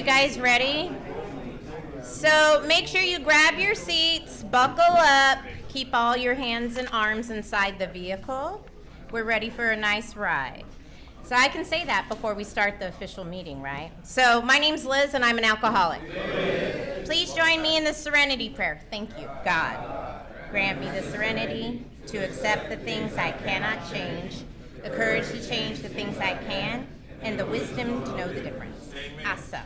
you guys ready? So make sure you grab your seats, buckle up, keep all your hands and arms inside the vehicle. We're ready for a nice ride. So I can say that before we start the official meeting, right? So my name's Liz and I'm an alcoholic. Please join me in the serenity prayer. Thank you, God. Grant me the serenity to accept the things I cannot change, the courage to change the things I can, and the wisdom to know the difference. Awesome.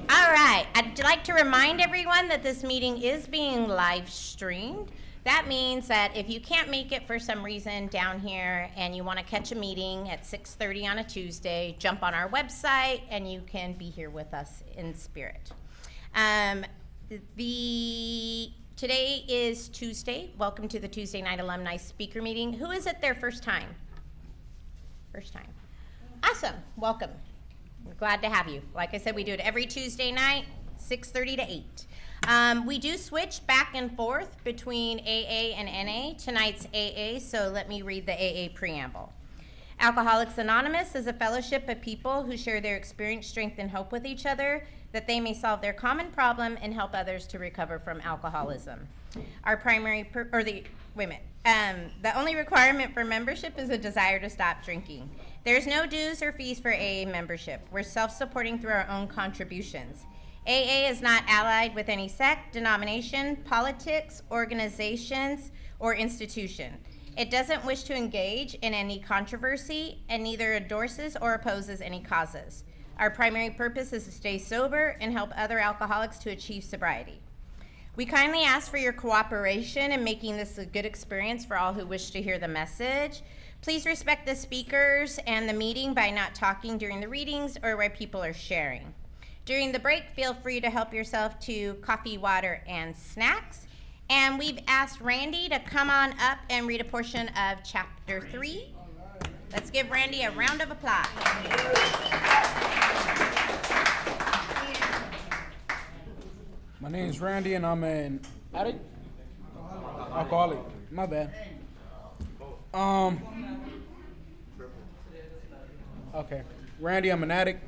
All right, I'd like to remind everyone that this meeting is being live streamed. That means that if you can't make it for some reason down here and you want to catch a meeting at 6:30 on a Tuesday, jump on our website and you can be here with us in spirit. Today is Tuesday. Welcome to the Tuesday night alumni speaker meeting. Who is it their first time? First time. Awesome. Welcome. We're glad to have you. Like I said, we do it every Tuesday night, 6:30 to 8. We do switch back and forth between AA and NA. Tonight's AA, so let me read the AA preamble. Alcoholics Anonymous is a fellowship of people who share their experience, strength, and hope with each other, that they may solve their common problem and help others to recover from alcoholism. Our primary, the only requirement for membership is a desire to stop drinking. There's no dues or fees for AA membership. We're self-supporting through our own contributions. AA is not allied with any sect, denomination, politics, organizations, or institution. It doesn't wish to engage in any controversy and neither endorses or opposes any causes. Our primary purpose is to stay sober and help other alcoholics to achieve sobriety. We kindly ask for your cooperation in making this a good experience for all who wish to hear the message. Please respect the speakers and the meeting by not talking during the readings or where people are sharing. During the break, feel free to help yourself to coffee, water, and snacks. And we've asked Randy to come on up and read a portion of chapter 3. Let's give Randy a round of applause. My name is Randy and I'm an addict? Alcoholic. My bad. Okay. Randy, I'm an addict.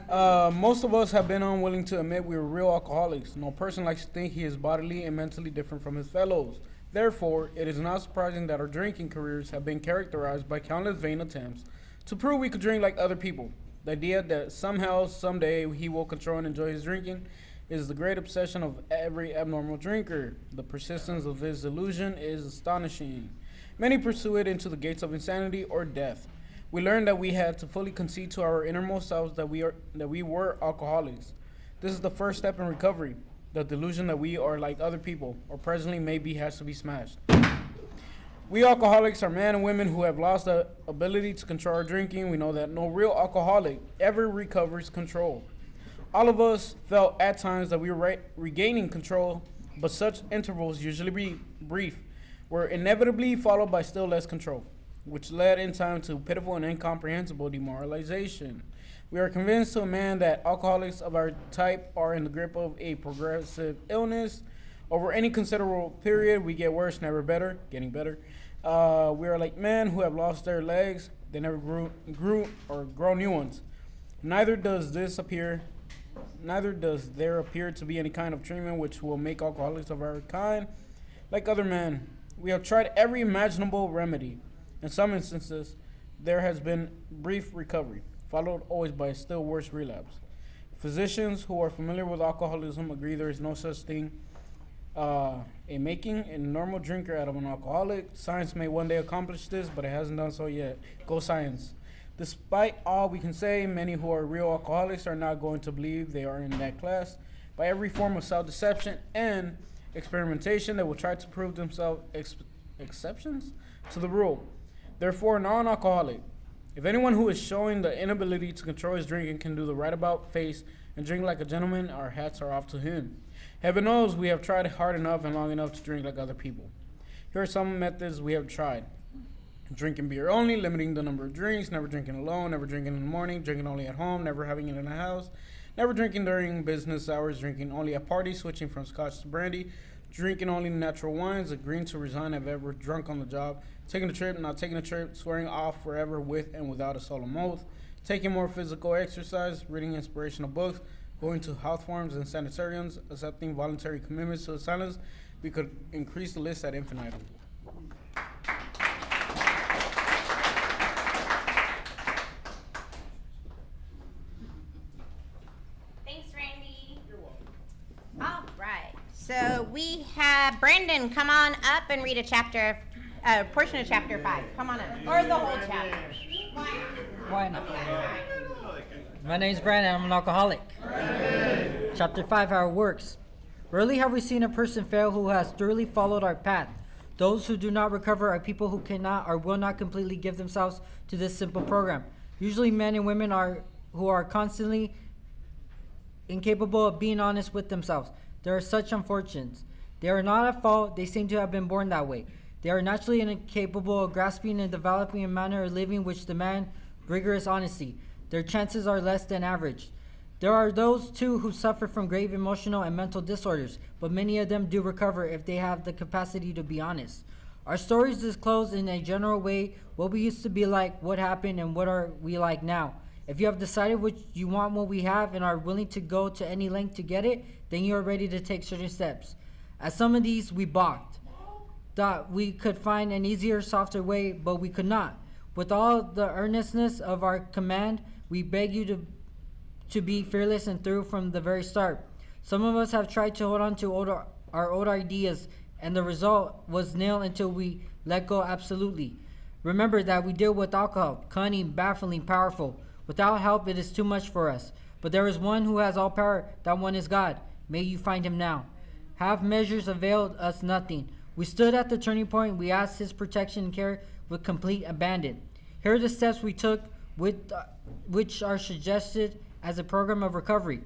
Most of us have been unwilling to admit we were real alcoholics. No person likes to think he is bodily and mentally different from his fellows. Therefore, it is not surprising that our drinking careers have been characterized by countless vain attempts to prove we could drink like other people. The idea that somehow, someday, he will control and enjoy his drinking is the great obsession of every abnormal drinker. The persistence of this illusion is astonishing. Many pursue it into the gates of insanity or death. We learned that we had to fully concede to our innermost selves that we were alcoholics. This is the first step in recovery. The delusion that we are like other people, or presently maybe, has to be smashed. We alcoholics are men and women who have lost the ability to control our drinking. We know that no real alcoholic ever recovers control. All of us felt at times that we were regaining control, but such intervals, usually brief, were inevitably followed by still less control, which led in time to pitiful and incomprehensible demoralization. We are convinced to a man that alcoholics of our type are in the grip of a progressive illness. Over any considerable period, we get worse, never better, getting better. We are like men who have lost their legs. They never grew or grow new ones. Neither does there appear to be any kind of treatment which will make alcoholics of our kind like other men. We have tried every imaginable remedy. In some instances, there has been brief recovery, followed always by a still worse relapse. Physicians who are familiar with alcoholism agree there is no such thing in making a normal drinker out of an alcoholic. Science may one day accomplish this, but it hasn't done so yet. Go science. Despite all we can say, many who are real alcoholics are not going to believe they are in that class. By every form of self-deception and experimentation, they will try to prove themselves exceptions to the rule. Therefore, non-alcoholic. If anyone who is showing the inability to control his drinking can do the right about face and drink like a gentleman, our hats are off to him. Heaven knows we have tried hard enough and long enough to drink like other people. Here are some methods we have tried. Drinking beer only, limiting the number of drinks, never drinking alone, never drinking in the morning, drinking only at home, never having it in the house, never drinking during business hours, drinking only at parties, switching from scotch to brandy, drinking only natural wines, agreeing to resign if ever drunk on the job, taking a trip, not taking a trip, swearing off forever with and without a solemn oath, taking more physical exercise, reading inspirational books, going to health farms and sanitariums, accepting voluntary commitments to silence. We could increase the list ad infinitum. Thanks, Randy. You're welcome. All right. So we have Brandon come on up and read a portion of chapter 5. Come on up. Or the whole chapter. Why not? My name's Brandon. I'm an alcoholic. Chapter 5, how it works. Rarely have we seen a person fail who has thoroughly followed our path. Those who do not recover are people who cannot or will not completely give themselves to this simple program. Usually men and women who are constantly incapable of being honest with themselves. There are such unfortunates. They are not at fault. They seem to have been born that way. They are naturally incapable of grasping and developing a manner of living which demand rigorous honesty. Their chances are less than average. There are those, too, who suffer from grave emotional and mental disorders, but many of them do recover if they have the capacity to be honest. Our stories disclose in a general way what we used to be like, what happened, and what are we like now. If you have decided what you want what we have and are willing to go to any length to get it, then you are ready to take certain steps. At some of these, we balked. Thought we could find an easier, softer way, but we could not. With all the earnestness of our command, we beg you to be fearless and through from the very start. Some of us have tried to hold on to our old ideas, and the result was nil until we let go absolutely. Remember that we deal with alcohol, cunning, baffling, powerful. Without help, it is too much for us. But there is one who has all power, that one is God. May you find him now. Half measures availed us nothing. We stood at the turning point. We asked his protection and care with complete abandon. Here are the steps we took, which are suggested as a program of recovery.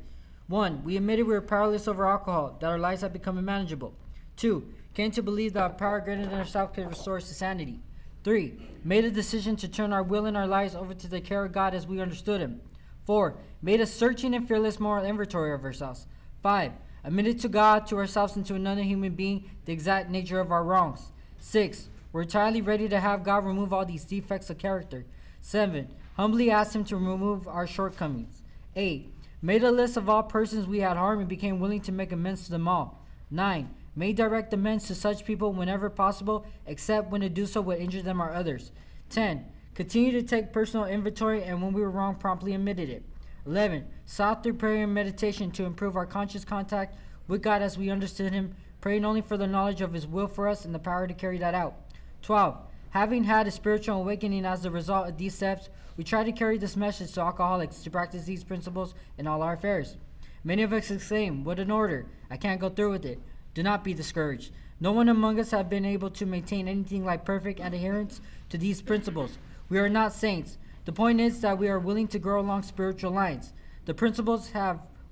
1. We admitted we were powerless over alcohol, that our lives had become unmanageable. 2. Came to believe that a power greater than ourselves could restore us to sanity. 3. Made a decision to turn our will and our lives over to the care of God as we understood him. 4. Made a searching and fearless moral inventory of ourselves. 5. Admitted to God, to ourselves, and to another human being the exact nature of our wrongs. 6. We're entirely ready to have God remove all these defects of character. 7. Humbly asked him to remove our shortcomings. 8. Made a list of all persons we had harmed and became willing to make amends to them all. 9. Made direct amends to such people whenever possible, except when to do so would injure them or others. 10. Continue to take personal inventory, and when we were wrong, promptly admitted it. 11. Sought through prayer and meditation to improve our conscious contact with God as we understood him, praying only for the knowledge of his will for us and the power to carry that out. 12. Having had a spiritual awakening as a result of these steps, we try to carry this message to alcoholics to practice these principles in all our affairs. Many of us exclaim, "What an order! I can't go through with it." Do not be discouraged. No one among us have been able to maintain anything like perfect adherence to these principles. We are not saints. The point is that we are willing to grow along spiritual lines. The principles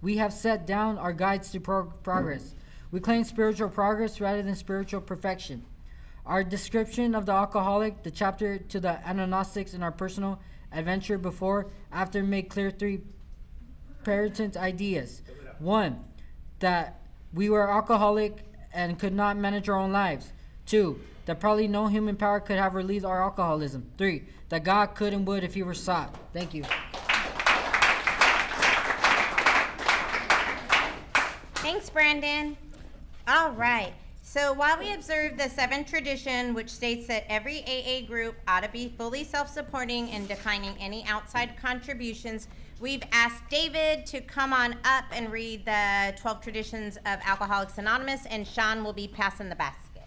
we have set down are guides to progress. We claim spiritual progress rather than spiritual perfection. Our description of the alcoholic, the chapter to the agnostics, and our personal adventure before, after made clear 3 parentant ideas. 1. That we were alcoholic and could not manage our own lives. 2. That probably no human power could have relieved our alcoholism. 3. That God could and would if he were sought. Thank you. Thanks, Brandon. All right. So while we observe the 7th tradition, which states that every AA group ought to be fully self-supporting and declining any outside contributions, we've asked David to come on up and read the 12 traditions of Alcoholics Anonymous, and Sean will be passing the basket.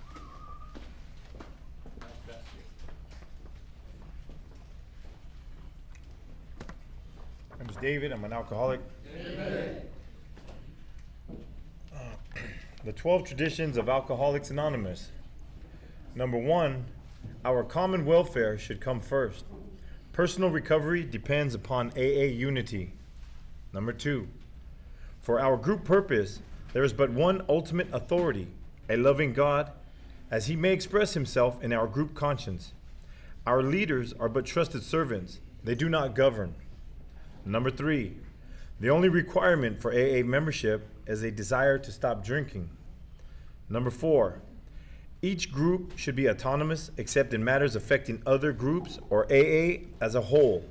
My name is David. I'm an alcoholic. The 12 traditions of Alcoholics Anonymous. Number 1, our common welfare should come first. Personal recovery depends upon AA unity. Number 2, for our group purpose, there is but one ultimate authority, a loving God, as he may express himself in our group conscience. Our leaders are but trusted servants. They do not govern. Number 3, the only requirement for AA membership is a desire to stop drinking. Number 4, each group should be autonomous except in matters affecting other groups or AA as a whole.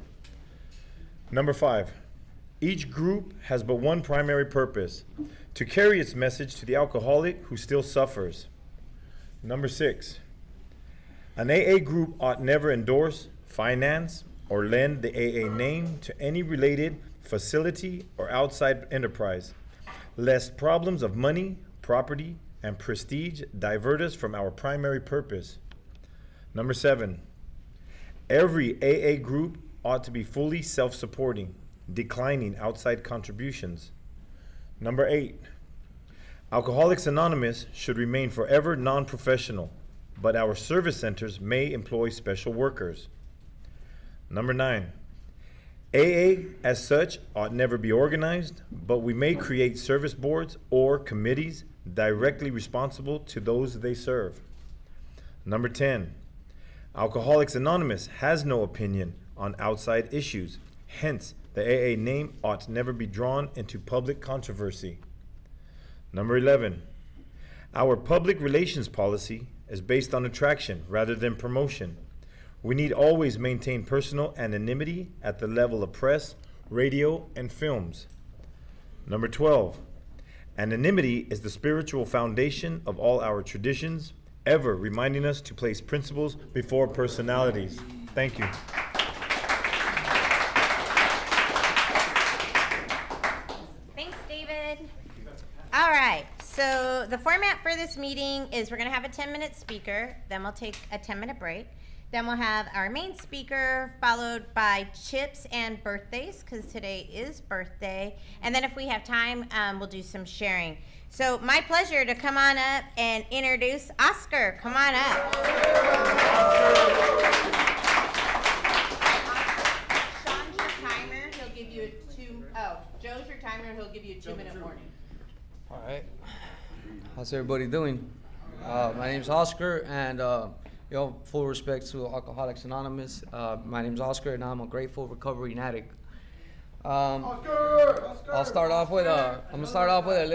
Number 5, Each group has but one primary purpose: to carry its message to the alcoholic who still suffers. Number 6, an AA group ought never endorse, finance, or lend the AA name to any related facility or outside enterprise, lest problems of money, property, and prestige divert us from our primary purpose. Number 7, every AA group ought to be fully self-supporting, declining outside contributions. Number 8, Alcoholics Anonymous should remain forever non-professional, but our service centers may employ special workers. Number 9, AA as such ought never be organized, but we may create service boards or committees directly responsible to those they serve. Number 10, Alcoholics Anonymous has no opinion on outside issues. Hence, the AA name ought never be drawn into public controversy. Number 11, our public relations policy is based on attraction rather than promotion. We need always maintain personal anonymity at the level of press, radio, and films. Number 12, anonymity is the spiritual foundation of all our traditions, ever reminding us to place principles before personalities. Thank you. Thanks, David. All right, so the format for this meeting is we're going to have a 10-minute speaker, then we'll take a 10-minute break. Then we'll have our main speaker, followed by chips and birthdays, because today is birthday. And then if we have time, we'll do some sharing. So my pleasure to come on up and introduce Oscar. Come on up. Sean's your timer. He'll give you Joe's your timer. He'll give you a 2-minute warning. All right. How's everybody doing? My name's Oscar, and full respect to Alcoholics Anonymous. My name's Oscar, and I'm a grateful recovering addict. I'll start off with I'm gonna start off with a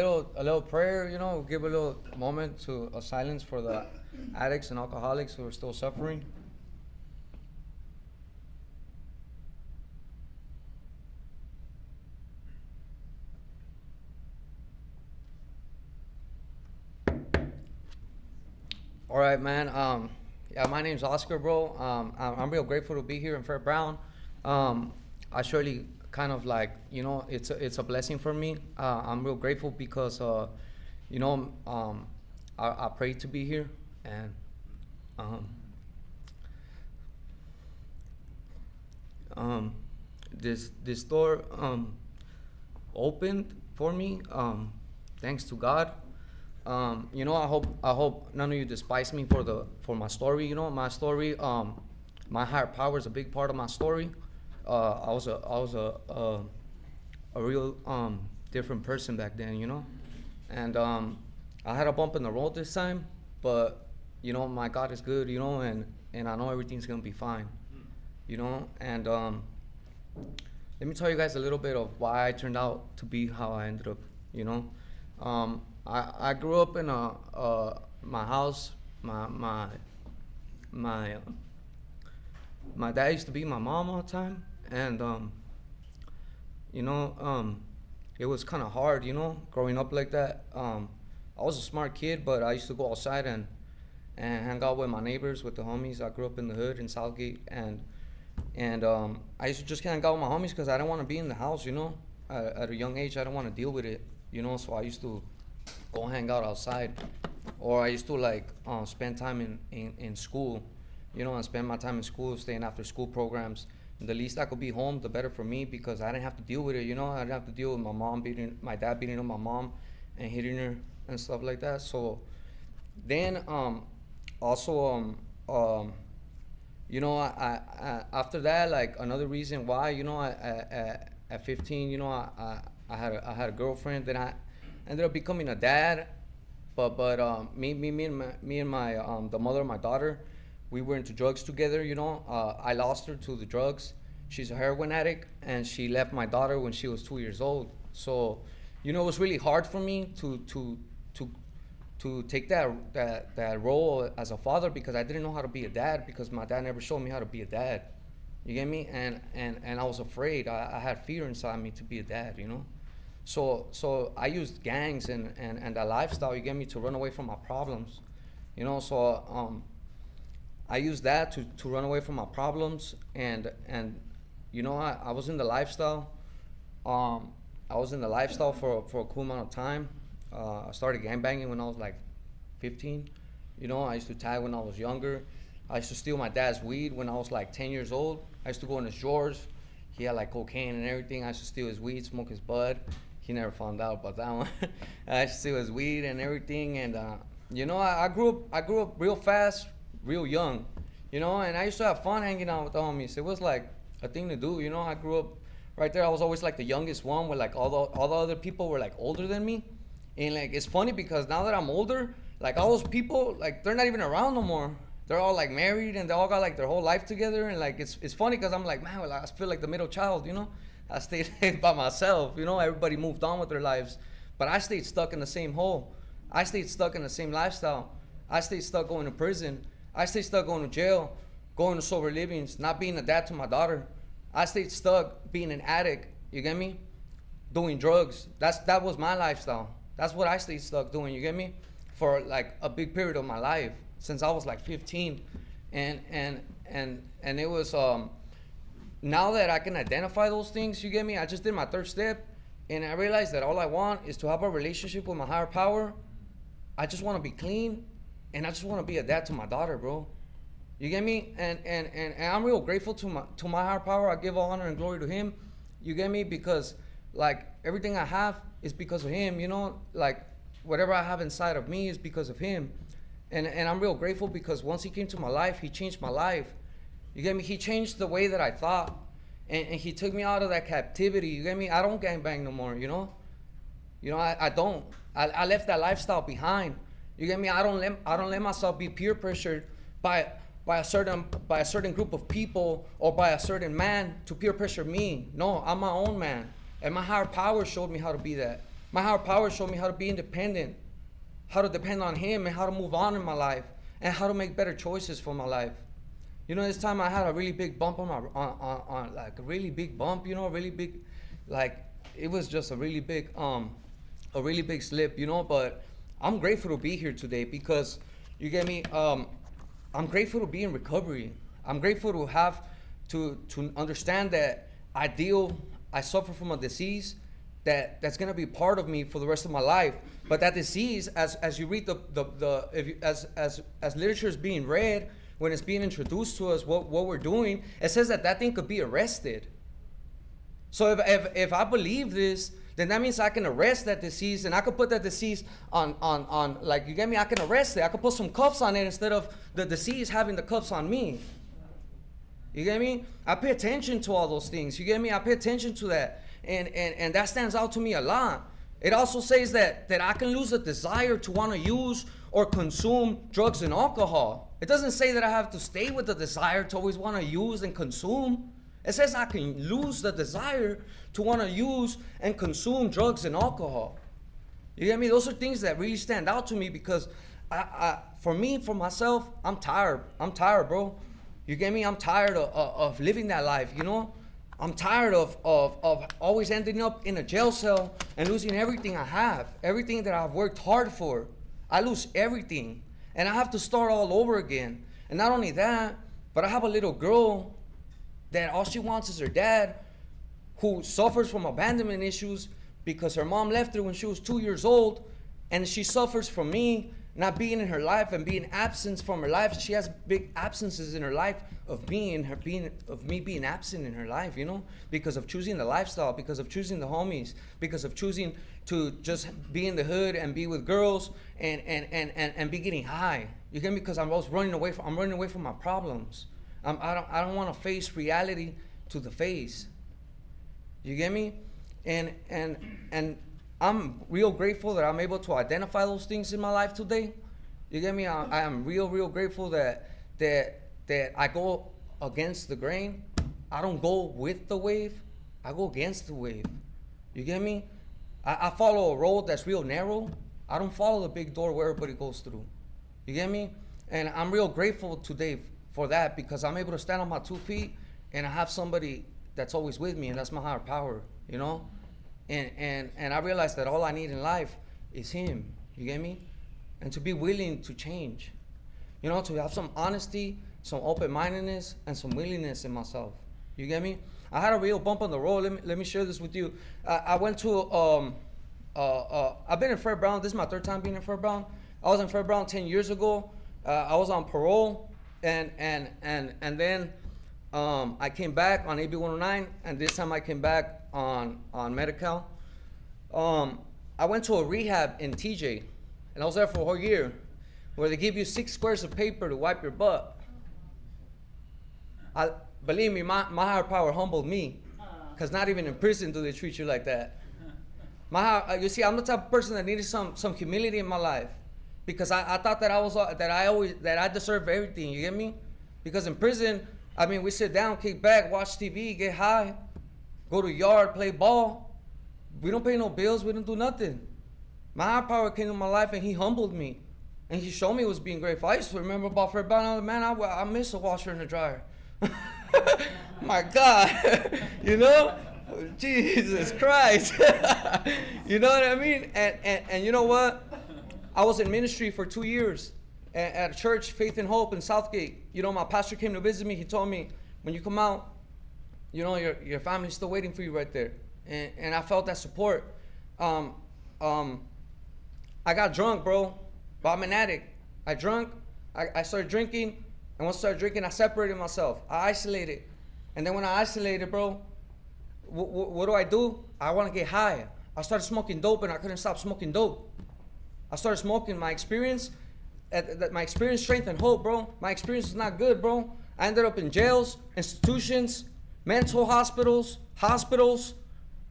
little prayer. Give a little moment to a silence for the addicts and alcoholics who are still suffering. All right, man. My name's Oscar, bro. I'm real grateful to be here in Fair Brown. I surely kind of it's a blessing for me. I'm real grateful because I prayed to be here, and this door opened for me, thanks to God. I hope none of you despise me for my story. My story. My higher power is a big part of my story. I was a real different person back then, and I had a bump in the road this time, but my God is good, and I know everything's gonna be fine, and let me tell you guys a little bit of why I turned out to be how I ended up, I grew up in my house. My dad used to be my mom all the time, and it was kind of hard, growing up like that. I was a smart kid, but I used to go outside and hang out with my neighbors, with the homies. I grew up in the hood in Southgate, and I used to just hang out with my homies because I didn't want to be in the house, At a young age, I didn't want to deal with it, so I used to go hang out outside, or I used to spend time in school, and spend my time in school, staying after school programs. And the least I could be home, the better for me, because I didn't have to deal with it, I didn't have to deal with my dad beating up my mom and hitting her and stuff like that. So then also after that, another reason why, at 15, I had a girlfriend. Then I ended up becoming a dad, but me and my the mother of my daughter, we were into drugs together. I lost her to the drugs. She's a heroin addict, and she left my daughter when she was 2 years old. So, it was really hard for me to take that role as a father, because I didn't know how to be a dad, because my dad never showed me how to be a dad. You get me? And I was afraid. I had fear inside me to be a dad, you know? So I used gangs and that lifestyle, you get me, to run away from my problems. You know, so I used that to run away from my problems, and you know, I was in the lifestyle. I was in the lifestyle for a cool amount of time. I started gangbanging when I was like 15. You know, I used to tag when I was younger. I used to steal my dad's weed when I was like 10 years old. I used to go in his drawers. He had like cocaine and everything. I used to steal his weed, smoke his bud. He never found out about that one. I used to steal his weed and everything. And you know, I grew up real fast, real young. You know, and I used to have fun hanging out with the homies. It was like a thing to do. You know, I grew up right there. I was always like the youngest one, where like all the other people were like older than me. And like, it's funny because now that I'm older, like all those people, like they're not even around no more. They're all like married and they all got like their whole life together. And like, it's funny because I'm like, man, well, I feel like the middle child, you know? I stayed by myself, you know? Everybody moved on with their lives. But I stayed stuck in the same hole. I stayed stuck in the same lifestyle. I stayed stuck going to prison. I stayed stuck going to jail, going to sober livings, not being a dad to my daughter. I stayed stuck being an addict, you get me? Doing drugs. That was my lifestyle. That's what I stayed stuck doing, you get me? For like a big period of my life, since I was like 15. And it was, now that I can identify those things, you get me? I just did my third step, and I realized that all I want is to have a relationship with my higher power. I just want to be clean, and I just want to be a dad to my daughter, bro. You get me? And I'm real grateful to my higher power. I give all honor and glory to him. You get me? Because like everything I have is because of him, you know? Like whatever I have inside of me is because of him. And I'm real grateful because once he came to my life, he changed my life. You get me? He changed the way that I thought. And he took me out of that captivity. You get me? I don't gangbang no more, you know? You know, I don't. I left that lifestyle behind. You get me? I don't let myself be peer pressured by a certain group of people or by a certain man to peer pressure me. No, I'm my own man. And my higher power showed me how to be that. My higher power showed me how to be independent, how to depend on him, and how to move on in my life, and how to make better choices for my life. You know, this time I had a really big bump on like a really big bump, you know, a really big, like, it was just a really big slip, you know, but I'm grateful to be here today because, you get me, I'm grateful to be in recovery. I'm grateful to have, to understand that I suffer from a disease that's gonna be part of me for the rest of my life. But that disease, as you read as literature is being read, when it's being introduced to us, what we're doing, it says that thing could be arrested. So if I believe this, then that means I can arrest that disease, and I could put that disease on like, you get me? I can arrest it. I could put some cuffs on it instead of the disease having the cuffs on me. You get me? I pay attention to all those things. You get me? I pay attention to that. And that stands out to me a lot. It also says that I can lose the desire to want to use or consume drugs and alcohol. It doesn't say that I have to stay with the desire to always want to use and consume. It says I can lose the desire to want to use and consume drugs and alcohol. You get me? Those are things that really stand out to me because for myself, I'm tired. I'm tired, bro. You get me? I'm tired of living that life, you know? I'm tired of always ending up in a jail cell and losing everything I have, everything that I've worked hard for. I lose everything, and I have to start all over again. And not only that, but I have a little girl that all she wants is her dad, who suffers from abandonment issues because her mom left her when she was 2 years old, and she suffers from me not being in her life and being absent from her life. She has big absences in her life of me being absent in her life, you know, because of choosing the lifestyle, because of choosing the homies, because of choosing to just be in the hood and be with girls and be getting high. You get me? Because I'm running away from my problems. I don't want to face reality to the face. You get me? And I'm real grateful that I'm able to identify those things in my life today. You get me? I am real grateful that I go against the grain. I don't go with the wave. I go against the wave. You get me? I follow a road that's real narrow. I don't follow the big door where everybody goes through. You get me? And I'm real grateful today for that because I'm able to stand on my 2 feet and I have somebody that's always with me, and that's my higher power, you know? And I realized that all I need in life is him, you get me? And to be willing to change, you know, to have some honesty, some open-mindedness, and some willingness in myself, you get me? I had a real bump on the road. Let me share this with you. I went to, I've been in Fred Brown. This is my third time being in Fred Brown. I was in Fred Brown 10 years ago. I was on parole, and then I came back on AB 109, and this time I came back on Medi-Cal. I went to a rehab in TJ, and I was there for a whole year, where they give you 6 squares of paper to wipe your butt. Believe me, my higher power humbled me, because not even in prison do they treat you like that. You see, I'm the type of person that needed some humility in my life, because I thought that I deserve everything. You get me? Because in prison, I mean, we sit down, kick back, watch TV, get high, go to yard, play ball. We don't pay no bills. We don't do nothing. My higher power came in my life, and he humbled me, and he showed me what was being grateful. I used to remember about Fred Brown. Man, I miss a washer and a dryer. My God, you know, Jesus Christ. You know what I mean? And you know what? I was in ministry for 2 years at a church, Faith and Hope in Southgate. You know, my pastor came to visit me. He told me, when you come out, you know, your family's still waiting for you right there. And I felt that support. I got drunk, bro. But I'm an addict. I started drinking. And once I started drinking, I separated myself. I isolated. And then when I isolated, bro, what do? I want to get high. I started smoking dope, and I couldn't stop smoking dope. I started smoking. My experience strength and hope, bro. My experience was not good, bro. I ended up in jails, institutions, mental hospitals.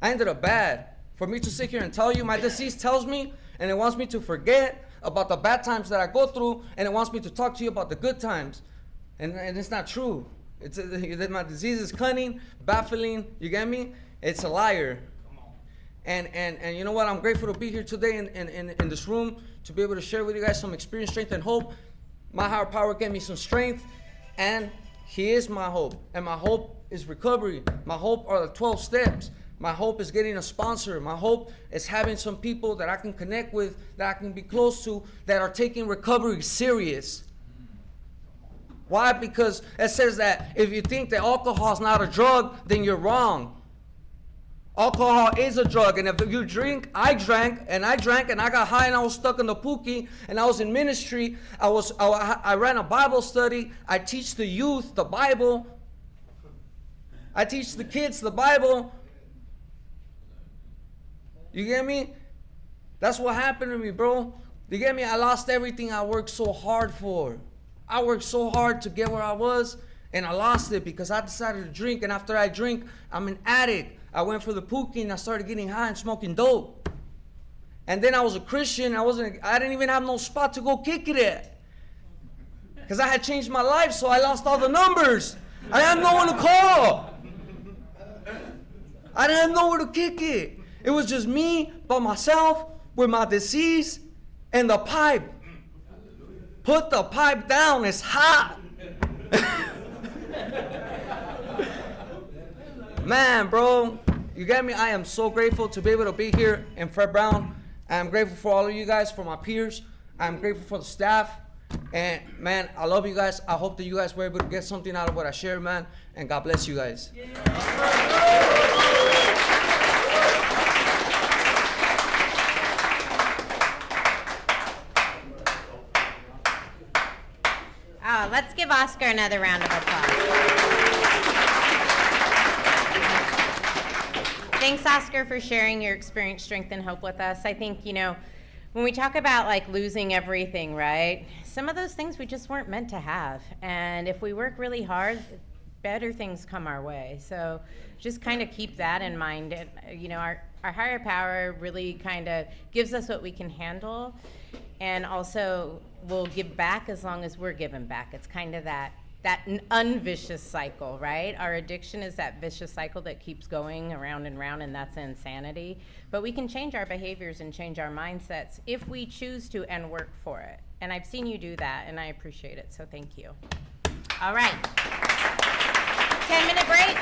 I ended up bad. For me to sit here and tell you, my disease tells me, and it wants me to forget about the bad times that I go through, and it wants me to talk to you about the good times. And it's not true. My disease is cunning, baffling, you get me? It's a liar. And you know what? I'm grateful to be here today in this room, to be able to share with you guys some experience, strength, and hope. My higher power gave me some strength, and he is my hope. And my hope is recovery. My hope are the 12 steps. My hope is getting a sponsor. My hope is having some people that I can connect with, that I can be close to, that are taking recovery serious. Why? Because it says that if you think that alcohol is not a drug, then you're wrong. Alcohol is a drug, and if you drink, I drank, and I got high, and I was stuck in the pookie, and I was in ministry. I ran a Bible study. I teach the youth the Bible. I teach the kids the Bible. You get me? That's what happened to me, bro. You get me? I lost everything I worked so hard for. I worked so hard to get where I was, and I lost it because I decided to drink, and after I drink, I'm an addict. I went for the pookie, and I started getting high and smoking dope. And then I was a Christian. I didn't even have no spot to go kick it at, because I had changed my life, so I lost all the numbers. I didn't have no one to call. I didn't have nowhere to kick it. It was just me by myself with my disease and the pipe. Put the pipe down, it's hot. Man, bro, you get me? I am so grateful to be able to be here in Fred Brown. I am grateful for all of you guys, for my peers. I am grateful for the staff. And man, I love you guys. I hope that you guys were able to get something out of what I shared, man. And God bless you guys. Oh, let's give Oscar another round of applause. Thanks, Oscar, for sharing your experience, strength, and hope with us. I think, you know, when we talk about like losing everything, right? Some of those things we just weren't meant to have. And if we work really hard, better things come our way. So just kind of keep that in mind. And, you know, our higher power really kind of gives us what we can handle, and also will give back as long as we're giving back. It's kind of that unvicious cycle, right? Our addiction is that vicious cycle that keeps going around and around, and that's insanity. But we can change our behaviors and change our mindsets if we choose to and work for it. And I've seen you do that, and I appreciate it, so thank you. All right. 10-minute break?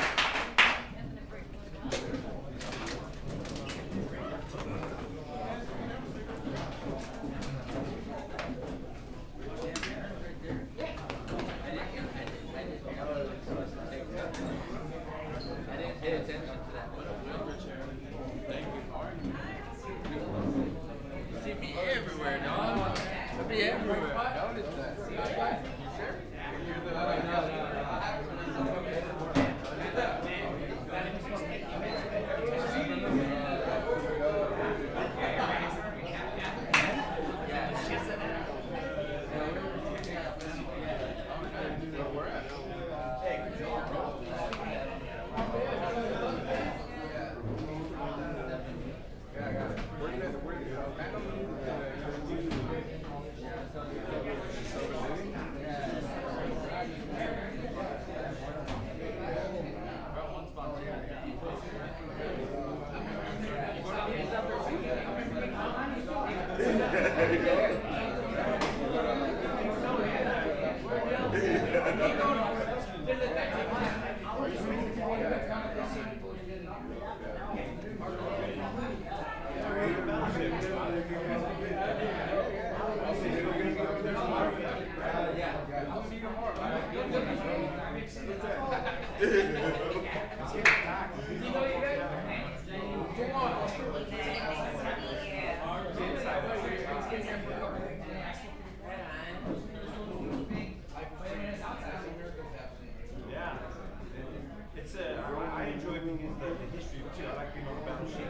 I enjoy being in the history too. I like being on the balance sheet.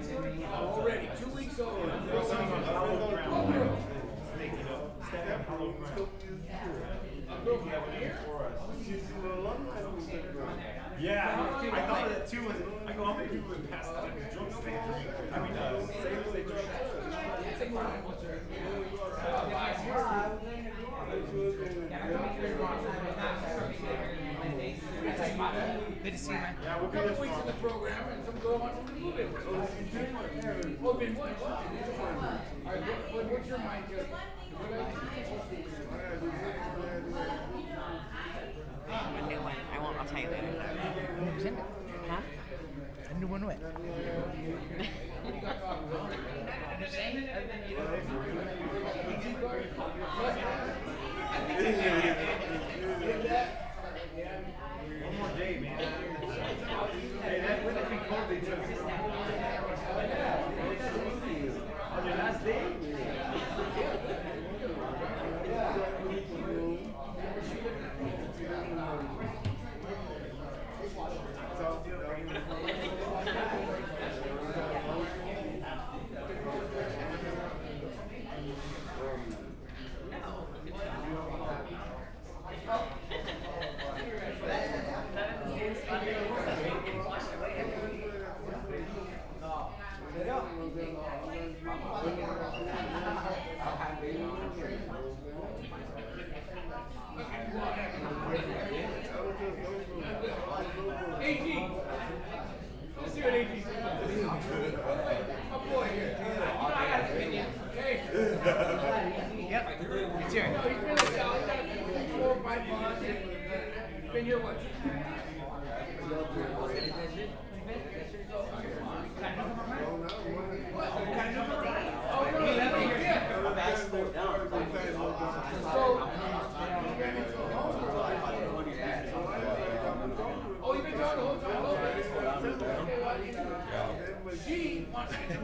Already 2 weeks old. Sitting on hollow ground. Making up, standing on hollow ground. You have it in for us. Yeah, I thought of that too. I go, how many people have passed out in the drunk state? I mean, same state drunk. Good to see you, man. Yeah, we'll be weeks in the program and some go on to the movie. Oh, been what? All right, what's your mind, Justin? A new one. I'll tell you later. Huh? A new one what? One more day, man. Hey, that would have been cool. They took it. On your last day? Let's see what 18 says. My boy here. Yep. It's here. He's been a solid. He's got 4 or 5 months. He's been here what? Oh, you've been talking the whole time? She wants to get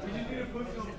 We just need to put some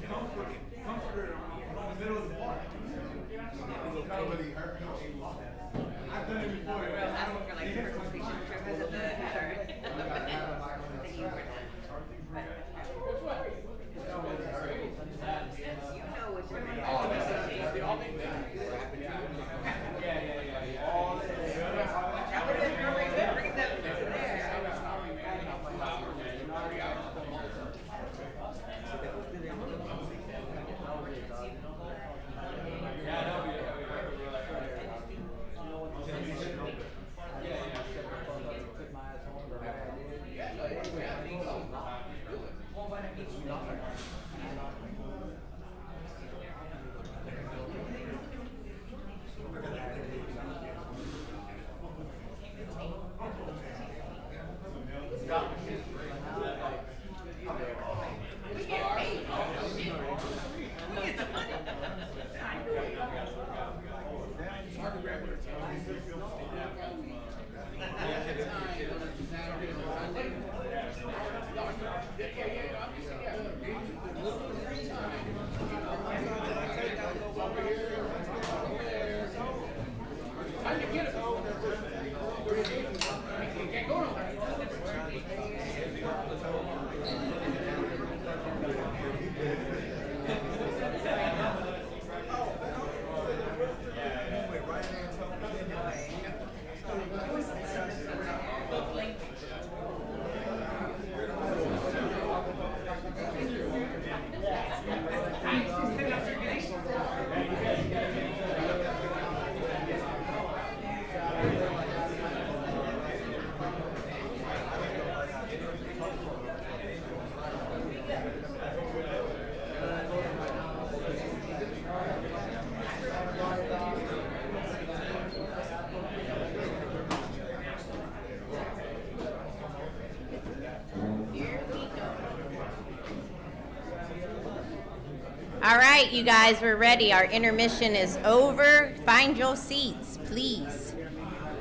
All right, you guys, we're ready. Our intermission is over. Find your seats, please.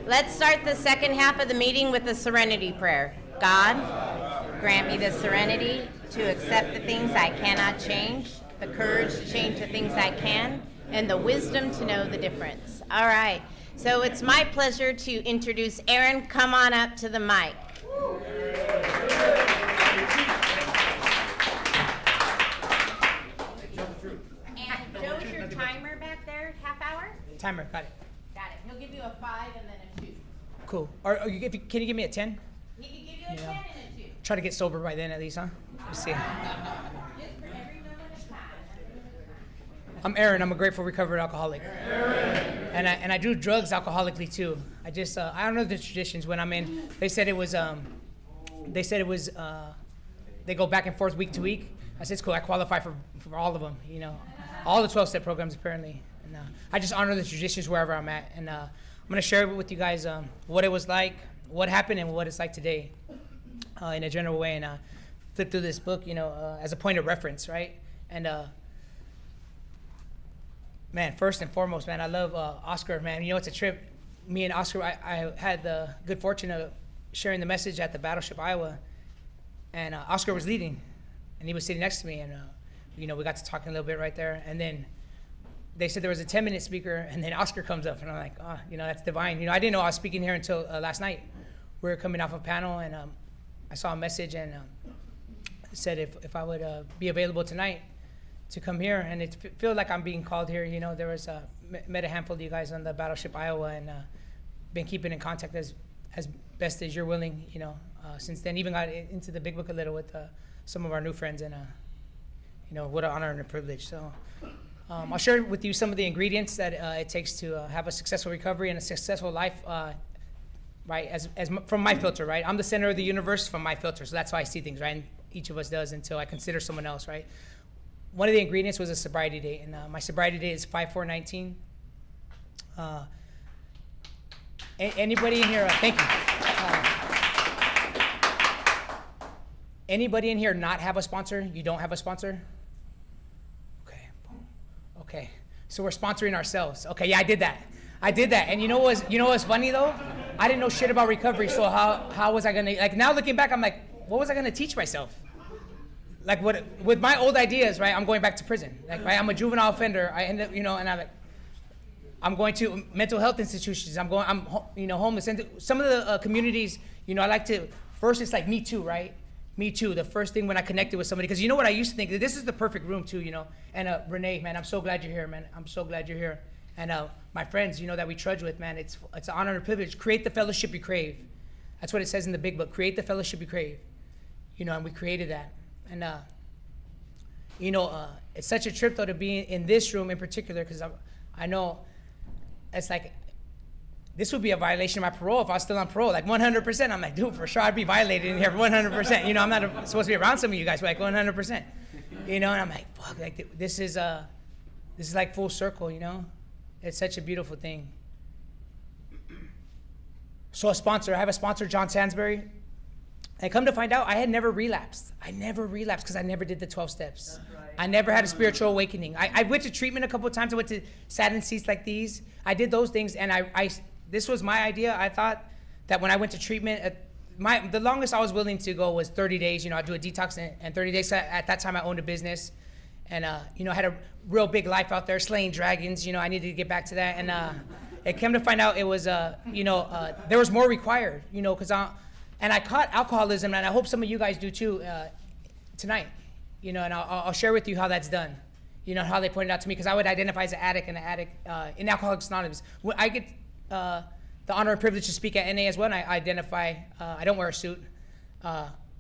Let's start the second half of the meeting with the serenity prayer. God, grant me the serenity to accept the things I cannot change, the courage to change the things I can, and the wisdom to know the difference. All right, so it's my pleasure to introduce Aaron. Come on up to the mic. And Joe's your timer back there, half hour? Timer, got it. Got it. He'll give you a 5 and then a 2. Cool. Can you give me a 10? He can give you a 10 and a 2. Try to get sober by then at least, huh? Let's see. Just for every moment of time. I'm Aaron. I'm a grateful recovered alcoholic. And I do drugs alcoholically too. I don't know the traditions when I'm in. They said it was they go back and forth week to week. I said it's cool. I qualify for all of them. You know, all the 12-step programs apparently. And I just honor the traditions wherever I'm at. And I'm gonna share with you guys what it was like, what happened, and what it's like today, in a general way. And flip through this book, you know, as a point of reference, right? And man, first and foremost, man, I love Oscar, man. You know, it's a trip. Me and Oscar, I had the good fortune of sharing the message at the Battleship, Iowa. And Oscar was leading, and he was sitting next to me. And, you know, we got to talking a little bit right there. And then they said there was a 10-minute speaker, and then Oscar comes up. And I'm like, oh, you know, that's divine. You know, I didn't know I was speaking here until last night. We were coming off a panel, and I saw a message, and said if I would be available tonight to come here, and it feels like I'm being called here. You know, there was met a handful of you guys on the Battleship, Iowa, and been keeping in contact as best as you're willing. You know, since then, even got into the big book a little with some of our new friends, and you know, what an honor and a privilege. So I'll share with you some of the ingredients that it takes to have a successful recovery and a successful life. Right, as from my filter, right? I'm the center of the universe from my filter, so that's how I see things, right? And each of us does until I consider someone else, right? One of the ingredients was a sobriety date, and my sobriety date is 5/4/19. Anybody in here? Thank you. Anybody in here not have a sponsor? You don't have a sponsor? Okay. So we're sponsoring ourselves. Okay, yeah, I did that. And you know what's funny though? I didn't know shit about recovery, so how was I gonna, like, now looking back, I'm like, what was I gonna teach myself? Like, what with my old ideas, right? I'm going back to prison. Like, right? I'm a juvenile offender. I end up, you know, and I'm going to mental health institutions. I'm homeless. And some of the communities, you know, I like to, first it's like Me Too, right? Me Too, the first thing when I connected with somebody, because you know what I used to think, this is the perfect room too, you know. And Renee, man, I'm so glad you're here, man. I'm so glad you're here. And my friends, you know, that we trudge with, man, it's an honor and a privilege. Create the fellowship you crave. That's what it says in the big book. Create the fellowship you crave. You know, and we created that. And, you know, it's such a trip, though, to be in this room in particular, because I know it's like, this would be a violation of my parole if I was still on parole, like 100%. I'm like, dude, for sure I'd be violated in here 100%. You know, I'm not supposed to be around some of you guys, but like 100%. You know, and I'm like, fuck, like this is like full circle, you know? It's such a beautiful thing. So I have a sponsor, John Sansbury. And come to find out, I had never relapsed. I never relapsed because I never did the 12 steps. Right. I never had a spiritual awakening. I went to treatment a couple of times. I went to sat in seats like these. I did those things, and this was my idea. I thought that when I went to treatment, the longest I was willing to go was 30 days. You know, I'd do a detox and 30 days. At that time, I owned a business. And, you know, I had a real big life out there, slaying dragons. You know, I needed to get back to that. And it came to find out it was, you know, there was more required, you know, because I caught alcoholism, and I hope some of you guys do too tonight. You know, and I'll share with you how that's done. You know, how they pointed out to me, because I would identify as an addict and an addict in Alcoholics Anonymous. When I get the honor and privilege to speak at NA as well, and I identify, I don't wear a suit.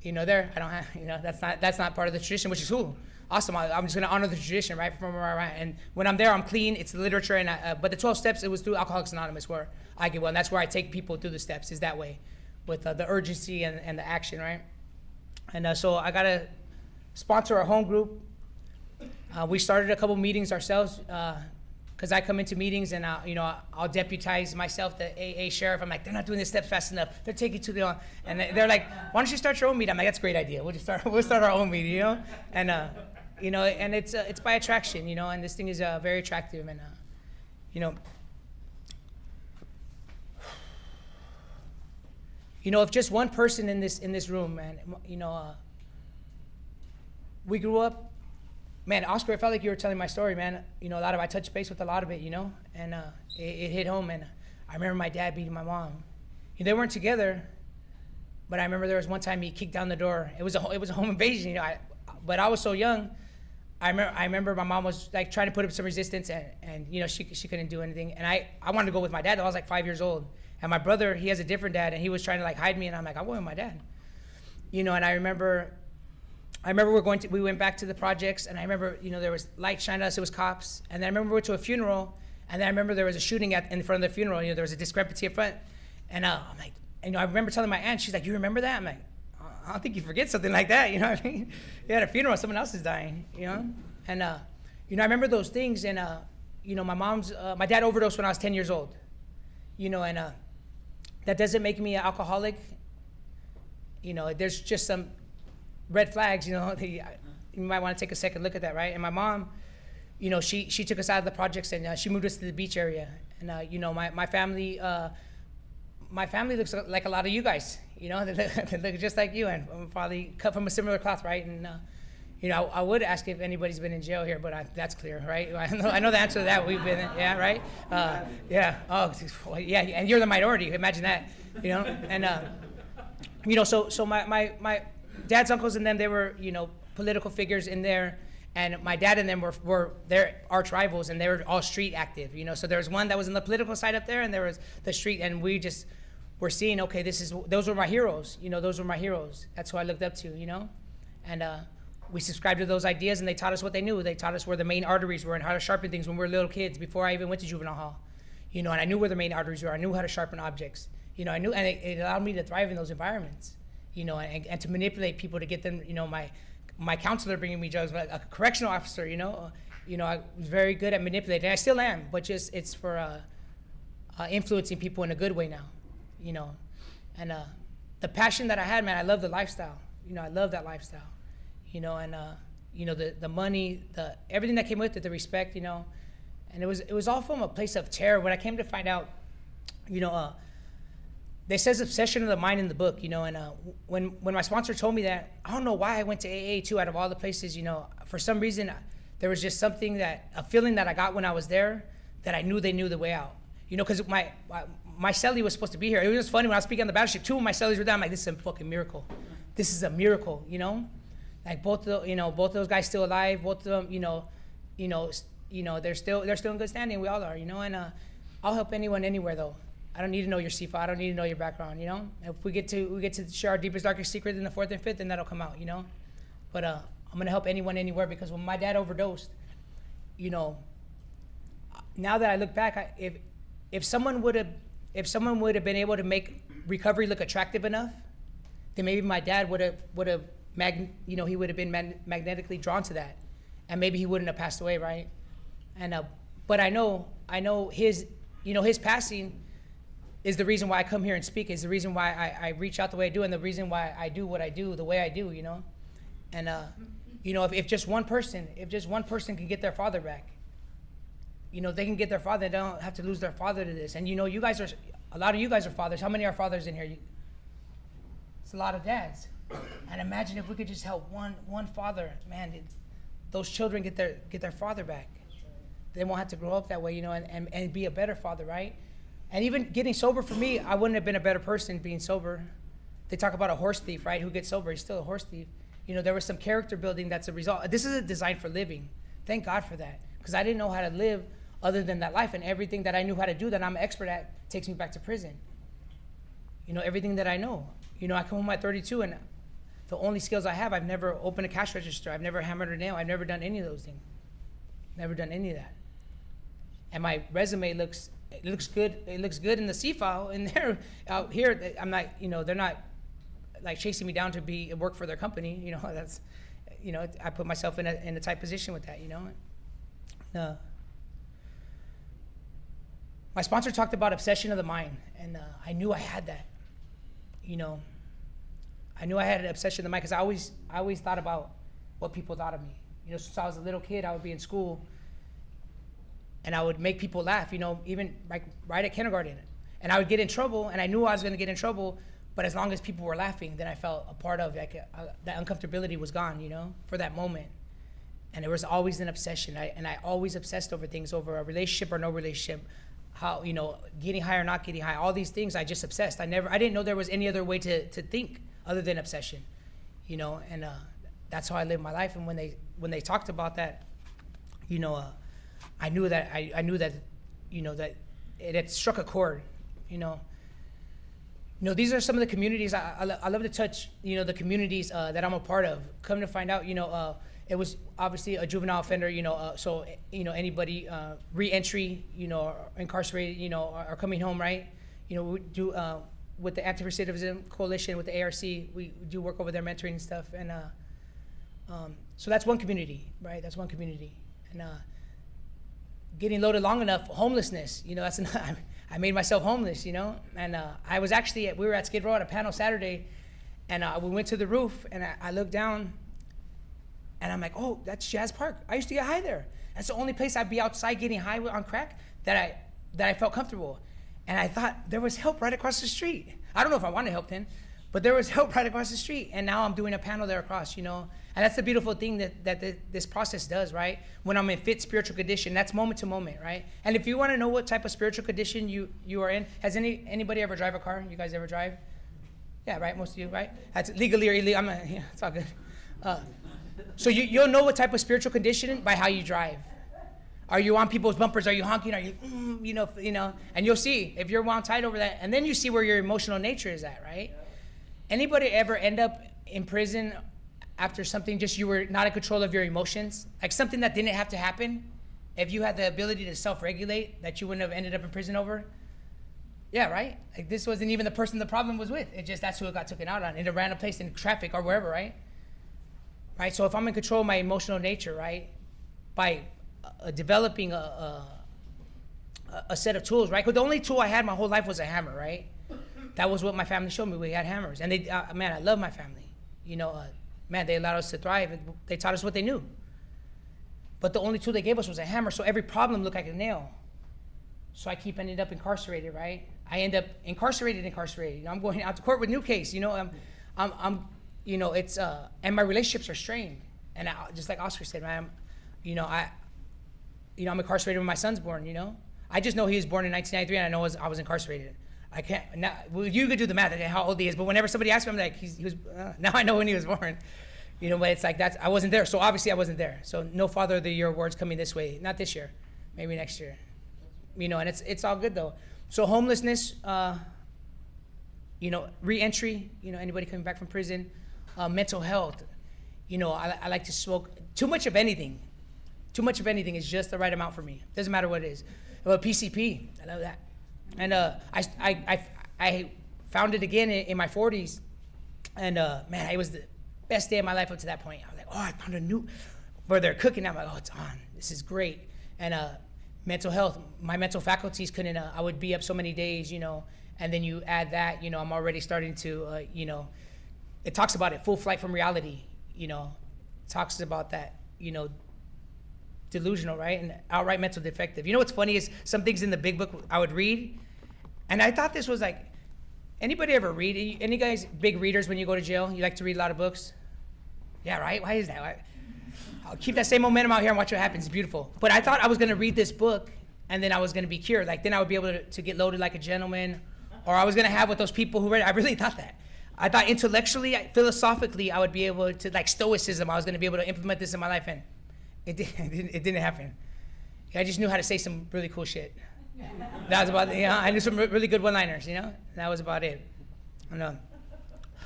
You know, I don't have, you know, that's not part of the tradition, which is cool. Awesome. I'm just going to honor the tradition, right, from where I'm at. And when I'm there, I'm clean. It's the literature. And but the 12 steps, it was through Alcoholics Anonymous where I get well. And that's where I take people through the steps, is that way, with the urgency and the action, right? And so I got to sponsor a home group. We started a couple meetings ourselves because I come into meetings and I'll deputize myself, the AA sheriff. I'm like, they're not doing the steps fast enough. They're taking too long. And they're like, why don't you start your own meeting? I'm like, that's a great idea. We'll start our own meeting, you know? And You know, and it's by attraction, you know, and this thing is very attractive, and you know, if just one person in this room, man, you know, we grew up, man, Oscar, it felt like you were telling my story, man. You know, I touched base with a lot of it, you know, and it hit home, and I remember my dad beating my mom. You know, they weren't together, but I remember there was one time he kicked down the door. It was a home invasion, you know. But I was so young. I remember my mom was like trying to put up some resistance, and you know, she couldn't do anything. And I wanted to go with my dad. I was like 5 years old, and my brother, he has a different dad, and he was trying to like hide me, and I'm like, I'm going with my dad, you know. And I remember we went back to the projects, and I remember, you know, there was light shined at us. It was cops, and then I remember we went to a funeral, and then I remember there was a shooting in front of the funeral. You know, there was a discrepancy up front, and I'm like, you know, I remember telling my aunt, she's like, you remember that? I'm like, I don't think you forget something like that, you know what I mean? You had a funeral, someone else is dying, you know? And, you know, I remember those things, and, you know, my dad overdosed when I was 10 years old, you know, and that doesn't make me an alcoholic. You know, there's just some red flags, you know, you might want to take a second look at that, right? And my mom, you know, she took us out of the projects, and she moved us to the beach area. And, you know, my family looks like a lot of you guys, you know, they look just like you, and I'm probably cut from a similar cloth, right? And, you know, I would ask if anybody's been in jail here, but that's clear, right? I know the answer to that. We've been, yeah, right? Yeah. Oh, yeah. And you're the minority. Imagine that, you know? And, you know, so my dad's uncles and them, they were, you know, political figures in there. And my dad and them were their arch rivals, and they were all street active, you know. So there was one that was in the political side up there, and there was the street, and we just were seeing, okay, those were my heroes, you know. Those were my heroes. That's who I looked up to, you know. And we subscribed to those ideas, and they taught us what they knew. They taught us where the main arteries were and how to sharpen things when we were little kids, before I even went to juvenile hall, you know. And I knew where the main arteries were. I knew how to sharpen objects, you know. I knew, and it allowed me to thrive in those environments, you know, and to manipulate people to get them, you know. My counselor bringing me drugs, a correctional officer, you know, I was very good at manipulating. I still am, but just it's for influencing people in a good way now, you know. And the passion that I had, man, I love the lifestyle. You know, I love that lifestyle, you know. And you know, the money, everything that came with it, the respect, you know. And it was all from a place of terror. When I came to find out, you know, they says obsession of the mind in the book, you know. And when my sponsor told me that, I don't know why I went to AA too, out of all the places, you know. For some reason, there was just a feeling that I got when I was there, that I knew they knew the way out, you know. Because my cellie was supposed to be here. It was just funny when I was speaking on the battleship. 2 of my cellies were there. I'm like, this is a fucking miracle. This is a miracle, you know. Like both of those guys still alive. Both of them, they're still in good standing. We all are, you know. And I'll help anyone anywhere though. I don't need to know your CFA. I don't need to know your background, you know. If we get to share our deepest, darkest secret in the 4th and 5th, then that'll come out, you know. But I'm gonna help anyone anywhere, because when my dad overdosed, you know, now that I look back, if someone would have been able to make recovery look attractive enough, then maybe my dad would have he would have been magnetically drawn to that, and maybe he wouldn't have passed away, right? And but I know his passing is the reason why I come here and speak, is the reason why I reach out the way I do, and the reason why I do what I do the way I do, you know. And you know, if just one person can get their father back, you know, they can get their father. They don't have to lose their father to this. And you know, a lot of you guys are fathers. How many are fathers in here? It's a lot of dads. And imagine if we could just help one father, man. Those children get their father back. They won't have to grow up that way, you know, and be a better father, right? And even getting sober, for me, I wouldn't have been a better person being sober. They talk about a horse thief, right? Who gets sober, he's still a horse thief. You know, there was some character building that's a result. This is a design for living. Thank God for that. Because I didn't know how to live other than that life. And everything that I knew how to do that I'm an expert at takes me back to prison. You know, everything that I know. You know, I come home at 32, and the only skills I have, I've never opened a cash register. I've never hammered a nail. I've never done any of those things. Never done any of that. And my resume looks good. It looks good in the C file. And they're out here, I'm not, you know, they're not like chasing me down to work for their company. You know, that's, you know, I put myself in a tight position with that, you know. My sponsor talked about obsession of the mind, and I knew I had that. You know, I knew I had an obsession of the mind, because I always thought about what people thought of me. You know, since I was a little kid, I would be in school, and I would make people laugh. You know, even like right at kindergarten, and I would get in trouble, and I knew I was going to get in trouble. But as long as people were laughing, then I felt a part of like that uncomfortability was gone. You know, for that moment. And there was always an obsession. I always obsessed over things, over a relationship or no relationship, how, you know, getting high or not getting high, all these things I just obsessed. I didn't know there was any other way to think other than obsession, you know, and that's how I lived my life. And when they talked about that, you know, I knew that, you know, that it had struck a chord, you know. You know, these are some of the communities I love to touch, you know, the communities that I'm a part of. Come to find out, you know, it was obviously a juvenile offender, you know, so, you know, anybody re-entry, you know, or incarcerated, you know, are coming home, right? You know, we do, with the Anti-Recidivism Coalition, with the ARC, we do work over there mentoring and stuff. And so that's one community, right? That's one community. And getting loaded long enough, homelessness, you know, that's I made myself homeless, you know? And I was actually, we were at Skid Row at a panel Saturday, and we went to the roof, and I looked down, and I'm like, oh, that's Jazz Park. I used to get high there. That's the only place I'd be outside getting high on crack that I felt comfortable. And I thought there was help right across the street. I don't know if I wanted help then, but there was help right across the street. And now I'm doing a panel there across, you know? And that's the beautiful thing that this process does, right? When I'm in fit spiritual condition, that's moment to moment, right? And if you want to know what type of spiritual condition you are in, has anybody ever drive a car? You guys ever drive? Yeah, right, most of you, right? That's legally or illegal, yeah, it's all good. So you'll know what type of spiritual condition by how you drive. Are you on people's bumpers? Are you honking? Are you, you know? And you'll see if you're wound tight over that, and then you see where your emotional nature is at, right? Anybody ever end up in prison after something just you were not in control of your emotions, like something that didn't have to happen? If you had the ability to self-regulate, that you wouldn't have ended up in prison over? Yeah, right? Like this wasn't even the person the problem was with. It just that's who it got taken out on in a random place in traffic or wherever, right? Right, so if I'm in control of my emotional nature, right, by developing a set of tools, right? Because the only tool I had my whole life was a hammer, right? That was what my family showed me. We had hammers, and they, man, I love my family. You know, man, they allowed us to thrive. And they taught us what they knew. But the only tool they gave us was a hammer, so every problem looked like a nail. So I keep ending up incarcerated, right? I end up incarcerated. You know, I'm going out to court with new case. You know, I'm you know, it's and my relationships are strained. And just like Oscar said, man, I'm incarcerated when my son's born. You know, I just know he was born in 1993, and I know I was incarcerated. I can't now. Well, you could do the math at how old he is, but whenever somebody asks me, I'm like, he was. Now I know when he was born. You know, but it's like I wasn't there, so obviously I wasn't there. So no Father of the Year awards coming this way. Not this year, maybe next year. You know, and it's all good though. So homelessness, you know, re-entry. You know, anybody coming back from prison. Mental health, you know, I like to smoke. Too much of anything is just the right amount for me. Doesn't matter what it is. Well, PCP, I love that. And I found it again in my 40s, and man, it was the best day of my life up to that point. I was like, oh, I found a new, where they're cooking. I'm like, oh, it's on. This is great. And mental health, my mental faculties couldn't. I would be up so many days, you know, and then you add that, you know, I'm already starting to, you know. It talks about it, full flight from reality, you know, talks about that, you know, delusional, right? And outright mental defective. You know what's funny is some things in the big book I would read, and I thought this was like, anybody ever read? Any guys big readers when you go to jail? You like to read a lot of books? Yeah, right? Why is that? I'll keep that same momentum out here and watch what happens. It's beautiful. But I thought I was going to read this book, and then I was going to be cured. Like, then I would be able to get loaded like a gentleman, or I was going to have what those people who read it. I really thought that. I thought intellectually, philosophically, I would be able to, like stoicism, I was going to be able to implement this in my life, and it didn't happen. I just knew how to say some really cool shit. That was about it. You know, I knew some really good one-liners, you know? That was about it.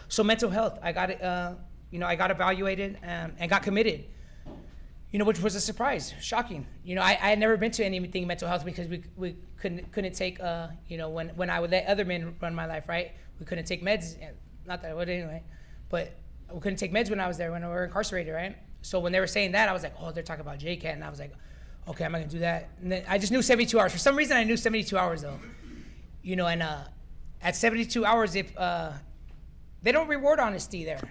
So mental health, I got it, you know, I got evaluated and got committed, you know, which was a surprise, shocking. You know, I had never been to anything mental health because we couldn't take, you know, when I would let other men run my life, right? We couldn't take meds. Not that I would anyway, but we couldn't take meds when I was there, when we were incarcerated, right? So when they were saying that, I was like, oh, they're talking about JCAT, and I was like, okay, I'm not gonna do that. And then I just knew 72 hours. For some reason, I knew 72 hours though, you know. And at 72 hours, if they don't reward honesty there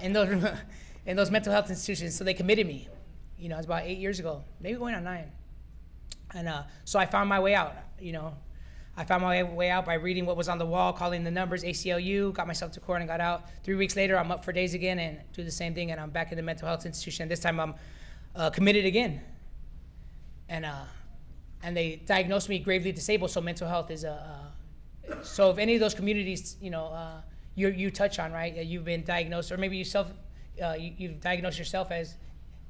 in those mental health institutions, so they committed me. You know, it's about 8 years ago, maybe going on 9. And so I found my way out, you know. I found my way out by reading what was on the wall, calling the numbers, ACLU, got myself to court and got out. 3 weeks later, I'm up for days again and do the same thing, and I'm back in the mental health institution. This time I'm committed again. And they diagnosed me gravely disabled, so mental health is so if any of those communities, you know, you touch on, right, you've been diagnosed, or maybe you've diagnosed yourself as,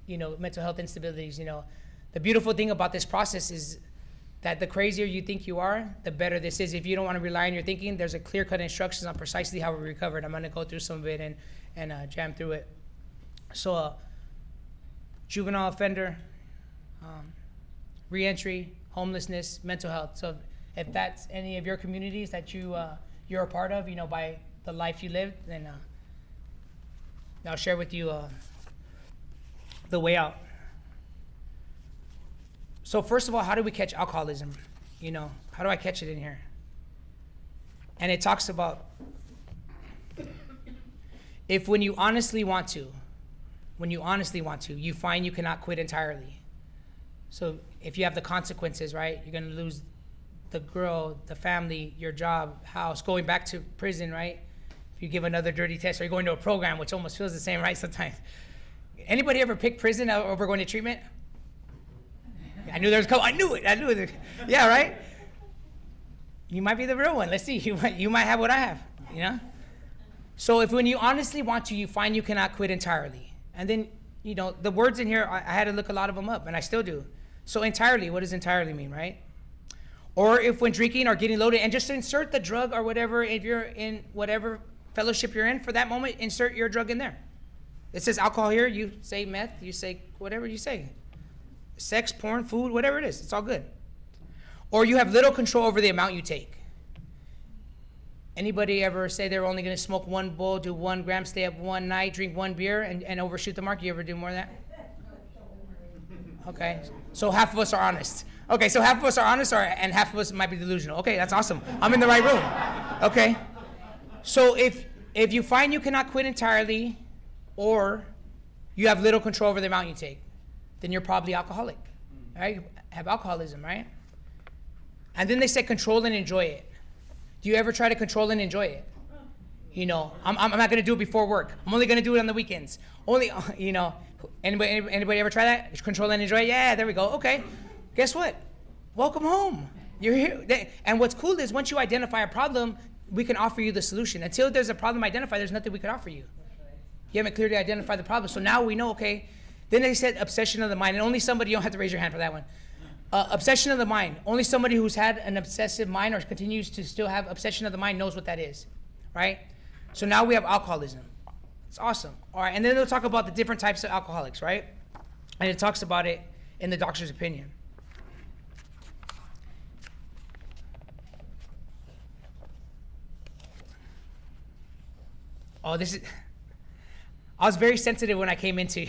you know, mental health instabilities, you know. The beautiful thing about this process is that the crazier you think you are, the better this is. If you don't want to rely on your thinking, there's a clear-cut instructions on precisely how we recovered. I'm going to go through some of it and jam through it. So, juvenile offender, reentry, homelessness, mental health. So, if that's any of your communities that you're a part of, you know, by the life you lived, then I'll share with you the way out. So first of all, how do we catch alcoholism? You know, how do I catch it in here? And it talks about if when you honestly want to, you find you cannot quit entirely. So if you have the consequences, right, you're gonna lose the girl, the family, your job, house, going back to prison, right? If you give another dirty test, or you're going to a program, which almost feels the same, right, sometimes. Anybody ever pick prison over going to treatment? I knew there was a couple. I knew it. Yeah, right? You might be the real one. Let's see. You might have what I have, you know? So if when you honestly want to, you find you cannot quit entirely. And then, you know, the words in here, I had to look a lot of them up, and I still do. So entirely, what does entirely mean, right? Or if when drinking or getting loaded, and just insert the drug or whatever, if you're in whatever fellowship you're in for that moment, insert your drug in there. It says alcohol here, you say meth, you say whatever you say. Sex, porn, food, whatever it is, it's all good. Or you have little control over the amount you take. Anybody ever say they're only gonna smoke 1 bowl, do 1 gram, stay up 1 night, drink 1 beer, and overshoot the mark? You ever do more than that? Okay, so half of us are honest. Okay, so half of us are honest, and half of us might be delusional. Okay, that's awesome. I'm in the right room. Okay, so if you find you cannot quit entirely, or you have little control over the amount you take, then you're probably alcoholic, right? You have alcoholism, right? And then they say control and enjoy it. Do you ever try to control and enjoy it? You know, I'm not gonna do it before work. I'm only gonna do it on the weekends. Only, you know, anybody ever try that? Control and enjoy it? Yeah, there we go. Okay, guess what? Welcome home. You're here. And what's cool is once you identify a problem, we can offer you the solution. Until there's a problem identified, there's nothing we can offer you. You haven't clearly identified the problem. So now we know, okay. Then they said obsession of the mind, and only somebody, you don't have to raise your hand for that one. Obsession of the mind, only somebody who's had an obsessive mind or continues to still have obsession of the mind knows what that is, right? So now we have alcoholism. It's awesome. All right, and then they'll talk about the different types of alcoholics, right? And it talks about it in the doctor's opinion. Oh, I was very sensitive when I came into,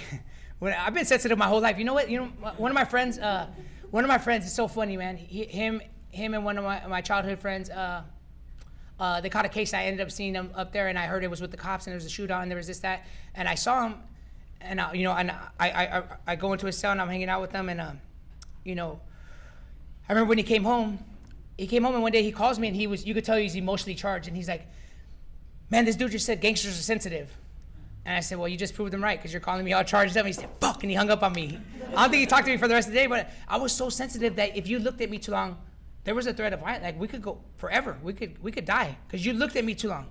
I've been sensitive my whole life. You know what? You know, one of my friends, it's so funny, man. Him and one of my childhood friends, they caught a case. I ended up seeing them up there, and I heard it was with the cops, and there was a shootout, and there was this, that, and I saw him, and I go into his cell, and I'm hanging out with them, and you know, I remember when he came home, and one day he calls me, and you could tell he's emotionally charged, and he's like, man, this dude just said gangsters are sensitive. And I said, well, you just proved them right because you're calling me all charged up. And he said, fuck, and he hung up on me. I don't think he talked to me for the rest of the day, but I was so sensitive that if you looked at me too long, there was a threat of violence. Like, we could go forever. We could die because you looked at me too long.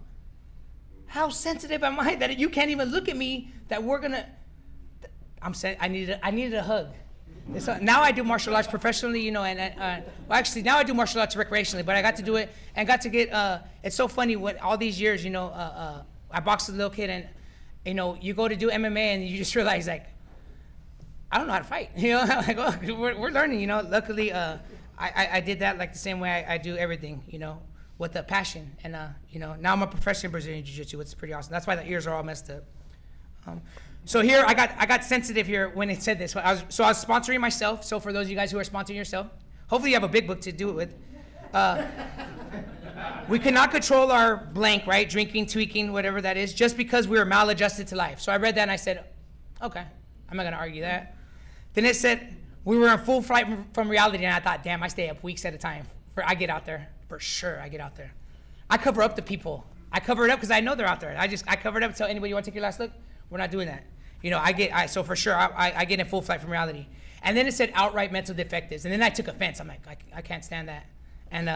How sensitive am I that you can't even look at me that we're going to... I needed a hug. So now I do martial arts professionally, you know, and actually now I do martial arts recreationally, but I got to do it and got to get, it's so funny what all these years, you know, I boxed as a little kid, and, you know, you go to do MMA and you just realize, like, I don't know how to fight, you know, like, well, we're learning, you know. Luckily, I did that like the same way I do everything, you know, with a passion, and, you know, now I'm a professional in Brazilian Jiu-Jitsu, which is pretty awesome. That's why the ears are all messed up. So here, I got sensitive here when it said this. I was sponsoring myself. So for those of you guys who are sponsoring yourself, hopefully you have a big book to do it with. We cannot control our blank, right? Drinking, tweaking, whatever that is, just because we were maladjusted to life. So I read that and I said, okay, I'm not gonna argue that. Then it said we were in full flight from reality, and I thought, damn, I stay up weeks at a time. I get out there. For sure, I get out there. I cover up the people. I cover it up because I know they're out there. I cover it up and tell anybody, you want to take your last look? We're not doing that. You know, so for sure, I get in full flight from reality. And then it said outright mental defectives. And then I took offense. I'm like, I can't stand that. And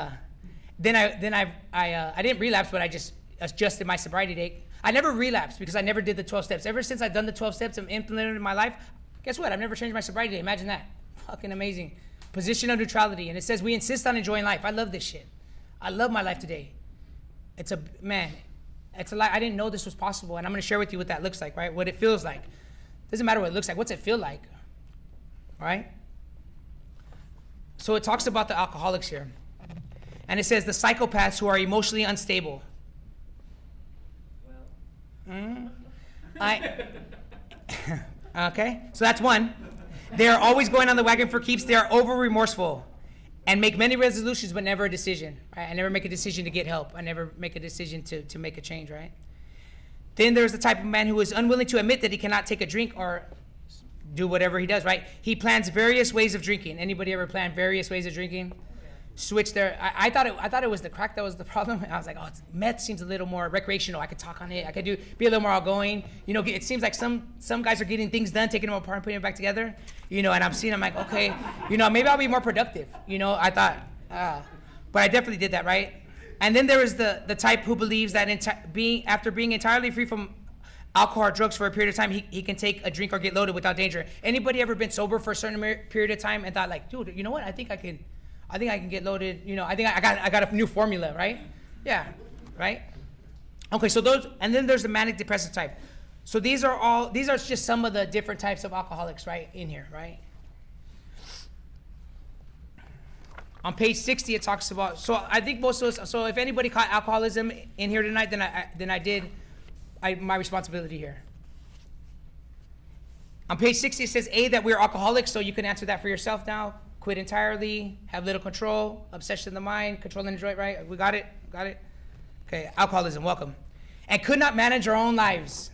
then I didn't relapse, but I just adjusted my sobriety date. I never relapsed because I never did the 12 steps. Ever since I've done the 12 steps and implemented it in my life, guess what? I've never changed my sobriety date. Imagine that. Fucking amazing. Position of neutrality. And it says we insist on enjoying life. I love this shit. I love my life today. It's a life. I didn't know this was possible. And I'm going to share with you what that looks like, right? What it feels like. Doesn't matter what it looks like. What's it feel like? Right? So it talks about the alcoholics here. And it says the psychopaths who are emotionally unstable. Okay, so that's one. They are always going on the wagon for keeps. They are over remorseful and make many resolutions but never a decision. Right? I never make a decision to get help. I never make a decision to make a change, right? Then there's the type of man who is unwilling to admit that he cannot take a drink or do whatever he does, right? He plans various ways of drinking. Anybody ever plan various ways of drinking? Switch their, I thought it was the crack that was the problem. I was like, meth seems a little more recreational. I could talk on it. I could be a little more outgoing. You know, it seems like some guys are getting things done, taking them apart and putting them back together. You know, and I'm like, okay, you know, maybe I'll be more productive. You know, I thought, but I definitely did that, right? And then there is the type who believes that after being entirely free from alcohol or drugs for a period of time, he can take a drink or get loaded without danger. Anybody ever been sober for a certain period of time and thought like, dude, you know what? I think I can get loaded. You know, I think I got a new formula, right? Yeah, right? Okay, so those, and then there's the manic depressive type. So these are just some of the different types of alcoholics, right, in here, right? On page 60, it talks about, so I think most of us, so if anybody caught alcoholism in here tonight, then I did my responsibility here. On page 60, it says A, that we're alcoholics, so you can answer that for yourself now. Quit entirely, have little control, obsession of the mind, control and enjoy, right? We got it? Got it? Okay, alcoholism, welcome. And could not manage our own lives.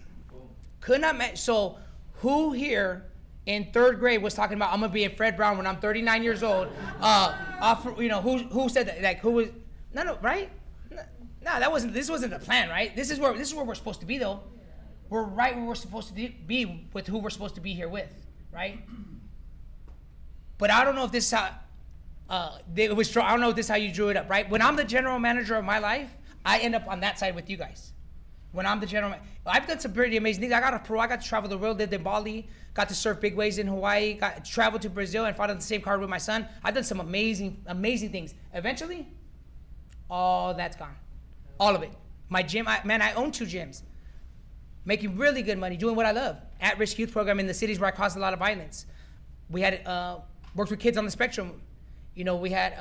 Could not manage. So who here in third grade was talking about, I'm going to be a Fred Brown when I'm 39 years old? You know, who said that? Like, who was, no, right? No, this wasn't the plan, right? This is where we're supposed to be, though. We're right where we're supposed to be with who we're supposed to be here with, right? But I don't know if this is how, I don't know if this is how you drew it up, right? When I'm the general manager of my life, I end up on that side with you guys. When I'm the general manager, I've done some pretty amazing things. I got to travel the world, lived in Bali, got to surf big waves in Hawaii, traveled to Brazil and fought on the same card with my son. I've done some amazing, amazing things. Eventually, all that's gone. All of it. My gym, I own 2 gyms. Making really good money, doing what I love. At-risk youth program in the cities where I caused a lot of violence. We had worked with kids on the spectrum. You know, we had,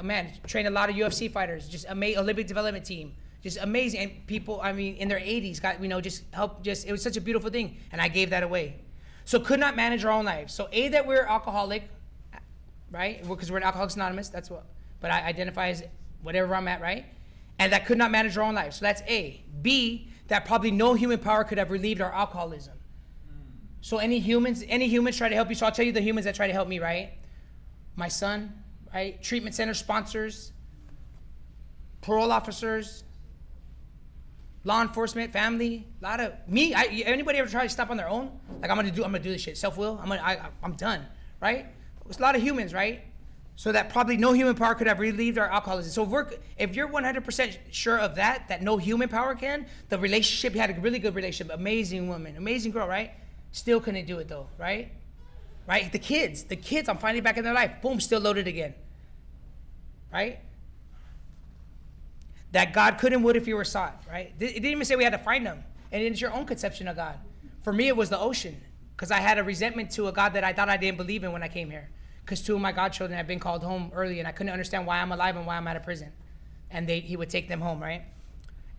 trained a lot of UFC fighters, just Olympic development team, just amazing. And people, in their 80s got, it was such a beautiful thing. And I gave that away. So could not manage our own lives. So A, that we're alcoholic, right? Because we're an Alcoholics Anonymous, that's what, but I identify as whatever I'm at, right? And that could not manage our own lives. So that's A. B, that probably no human power could have relieved our alcoholism. So any humans try to help you. So I'll tell you the humans that try to help me, right? My son, right? Treatment center sponsors, parole officers, law enforcement, family, a lot of me. Anybody ever try to stop on their own? Like I'm gonna do this shit. Self-will. I'm done, right? It's a lot of humans, right? So that probably no human power could have relieved our alcoholism. So if you're 100% sure of that no human power can, the relationship, you had a really good relationship, amazing woman, amazing girl, right? Still couldn't do it though, right? Right? The kids, I'm finally back in their life. Boom, still loaded again. Right? That God could and would if you were sought, right? It didn't even say we had to find him. And it's your own conception of God. For me, it was the ocean. Because I had a resentment to a God that I thought I didn't believe in when I came here. Because 2 of my godchildren had been called home early and I couldn't understand why I'm alive and why I'm out of prison. And he would take them home, right?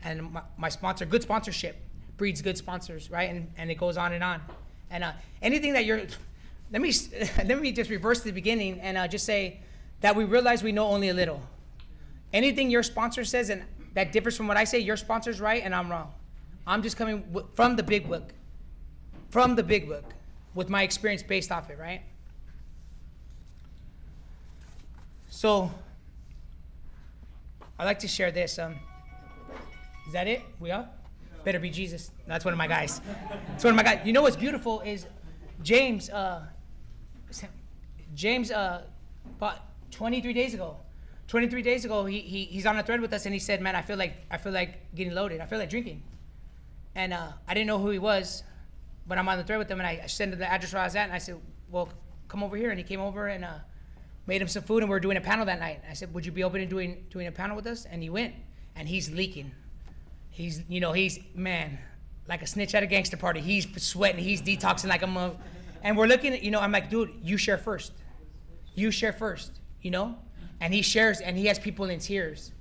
And my sponsor, good sponsorship, breeds good sponsors, right? And it goes on. And anything that let me just reverse the beginning and just say that we realize we know only a little. Anything your sponsor says and that differs from what I say, your sponsor's right and I'm wrong. I'm just coming from the big book with my experience based off it, right? So I like to share this. Is that it? We up? Better be Jesus. That's one of my guys. It's one of my guys. You know what's beautiful is James. About 23 days ago. 23 days ago, he's on a thread with us, and he said, "Man, I feel like getting loaded. I feel like drinking." And I didn't know who he was, but I'm on the thread with him, and I sent him the address where I was at, and I said, "Well, come over here." And he came over and made him some food, and we were doing a panel that night. I said, "Would you be open to doing a panel with us?" And he went, and he's leaking. He's man, like a snitch at a gangster party. He's sweating. He's detoxing like a mug. And we're looking at, I'm like, dude, you share first. You share first, And he shares, and he has people in tears.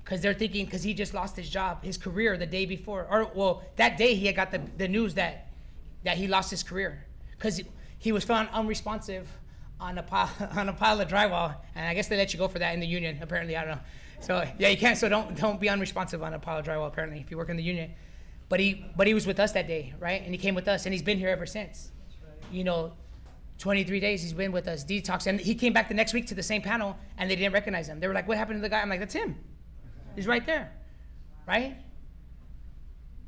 Because they're thinking, because he just lost his job, his career the day before. That day he had got the news that he lost his career. Because he was found unresponsive on a pile of drywall. And I guess they let you go for that in the union, apparently. I don't know. So, yeah, you can't. So don't be unresponsive on a pile of drywall, apparently, if you work in the union. But he was with us that day, right? And he came with us, and he's been here ever since. 23 days he's been with us, detox. And he came back the next week to the same panel, and they didn't recognize him. They were like, "What happened to the guy?" I'm like, "That's him. He's right there." Right?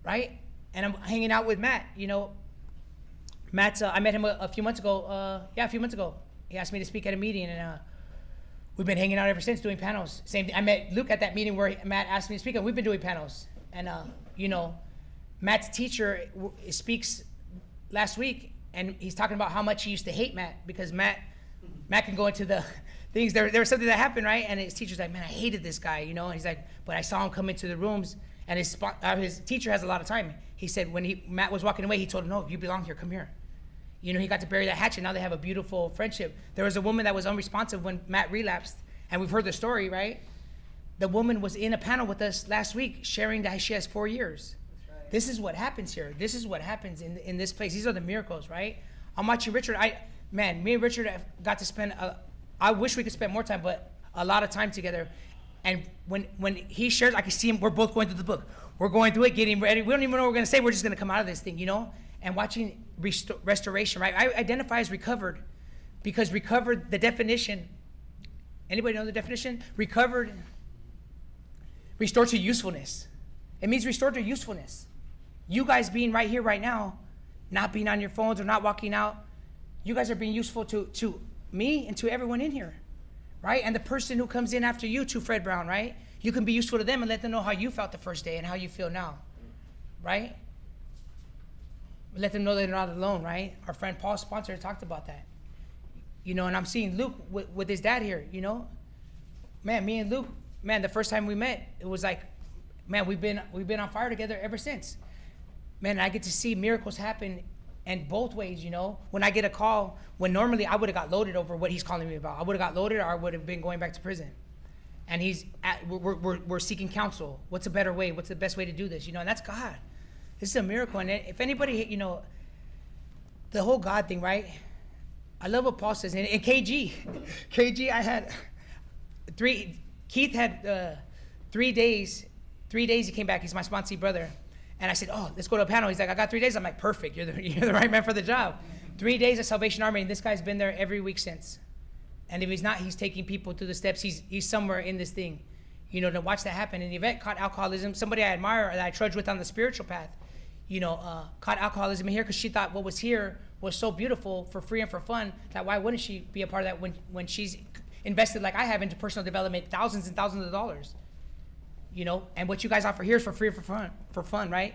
Right? And I'm hanging out with Matt. Matt's, I met him a few months ago. A few months ago. He asked me to speak at a meeting, and we've been hanging out ever since doing panels. Same thing. I met Luke at that meeting where Matt asked me to speak, and we've been doing panels. And, Matt's teacher speaks last week, and he's talking about how much he used to hate Matt, because Matt can go into the things. There was something that happened, right? And his teacher's like, "Man, I hated this guy," And he's like, "But I saw him come into the rooms," and his teacher has a lot of time. He said when Matt was walking away, he told him, "No, you belong here. Come here." He got to bury that hatchet. Now they have a beautiful friendship. There was a woman that was unresponsive when Matt relapsed, and we've heard the story, right? The woman was in a panel with us last week sharing that she has 4 years. This is what happens here. This is what happens in this place. These are the miracles, right? I'm watching Richard. Me and Richard have got to spend, I wish we could spend more time, but a lot of time together. And when he shares, I can see him, we're both going through the book. We're going through it, getting ready. We don't even know what we're going to say. We're just going to come out of this thing, And watching restoration, right? I identify as recovered because recovered, the definition, anybody know the definition? Recovered, restored to usefulness. It means restored to usefulness. You guys being right here, right now, not being on your phones or not walking out, you guys are being useful to me and to everyone in here, right? And the person who comes in after you, to Fred Brown, right? You can be useful to them and let them know how you felt the first day and how you feel now, right? Let them know they're not alone, right? Our friend Paul Sponsor talked about that, and I'm seeing Luke with his dad here, Man, me and Luke, man, the first time we met, it was like, man, we've been on fire together ever since. Man, I get to see miracles happen and both ways, When I get a call, when normally I would have got loaded over what he's calling me about. I would have got loaded, or I would have been going back to prison. And we're seeking counsel. What's a better way? What's the best way to do this? And that's God. This is a miracle. And if anybody, the whole God thing, right? I love what Paul says. And KG, I had Keith had 3 days. 3 days he came back. He's my sponsee brother. And I said, "Oh, let's go to a panel." He's like, "I got 3 days." I'm like, "Perfect. You're the right man for the job." 3 days at Salvation Army, and this guy's been there every week since. And if he's not, he's taking people through the steps. He's somewhere in this thing, to watch that happen. And Yvette caught alcoholism. Somebody I admire that I trudge with on the spiritual path, caught alcoholism in here because she thought what was here was so beautiful for free and for fun that why wouldn't she be a part of that when she's invested like I have into personal development, thousands and thousands of dollars. And what you guys offer here is for free and for fun, right?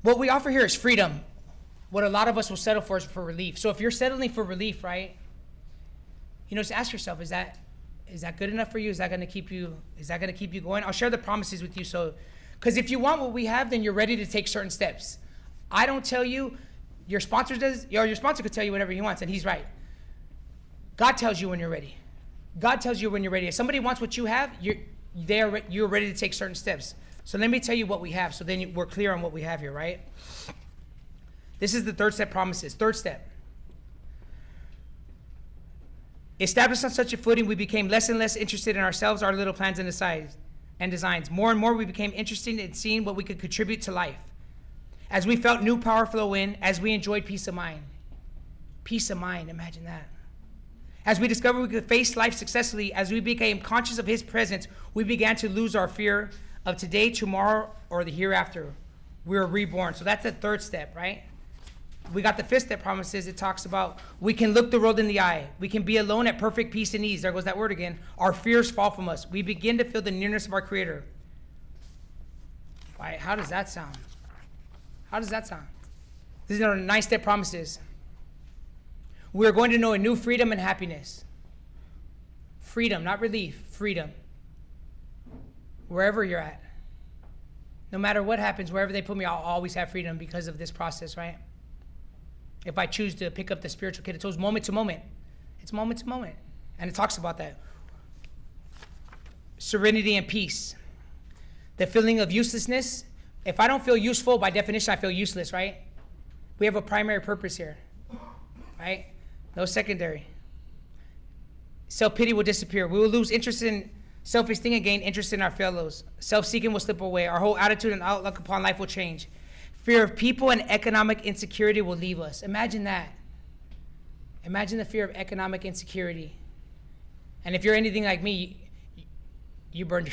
What we offer here is freedom. What a lot of us will settle for is for relief. So if you're settling for relief, right, just ask yourself, is that good enough for you? Is that going to keep you going? I'll share the promises with you. So, because if you want what we have, then you're ready to take certain steps. I don't tell you, your sponsor does, or your sponsor could tell you whatever he wants, and he's right. God tells you when you're ready. God tells you when you're ready. If somebody wants what you have, you're ready to take certain steps. So let me tell you what we have, so then we're clear on what we have here, right? This is the third step promises. Third step. Established on such a footing, we became less and less interested in ourselves, our little plans and designs. More and more, we became interested in seeing what we could contribute to life. As we felt new power flow in, as we enjoyed peace of mind. Peace of mind, imagine that. As we discovered we could face life successfully, as we became conscious of his presence, we began to lose our fear of today, tomorrow, or the hereafter. We were reborn. So that's the third step, right? We got the fifth step promises. It talks about we can look the world in the eye. We can be alone at perfect peace and ease. There goes that word again. Our fears fall from us. We begin to feel the nearness of our Creator. Why? How does that sound? How does that sound? These are 9 step promises. We are going to know a new freedom and happiness. Freedom, not relief. Freedom. Wherever you're at. No matter what happens, wherever they put me, I'll always have freedom because of this process, right? If I choose to pick up the spiritual kid, it's moment to moment. It's moment to moment. And it talks about that. Serenity and peace. The feeling of uselessness. If I don't feel useful, by definition, I feel useless, right? We have a primary purpose here, right? No secondary. Self-pity will disappear. We will lose interest in self-esteem and gain interest in our fellows. Self-seeking will slip away. Our whole attitude and outlook upon life will change. Fear of people and economic insecurity will leave us. Imagine that. Imagine the fear of economic insecurity. And if you're anything like me, you burned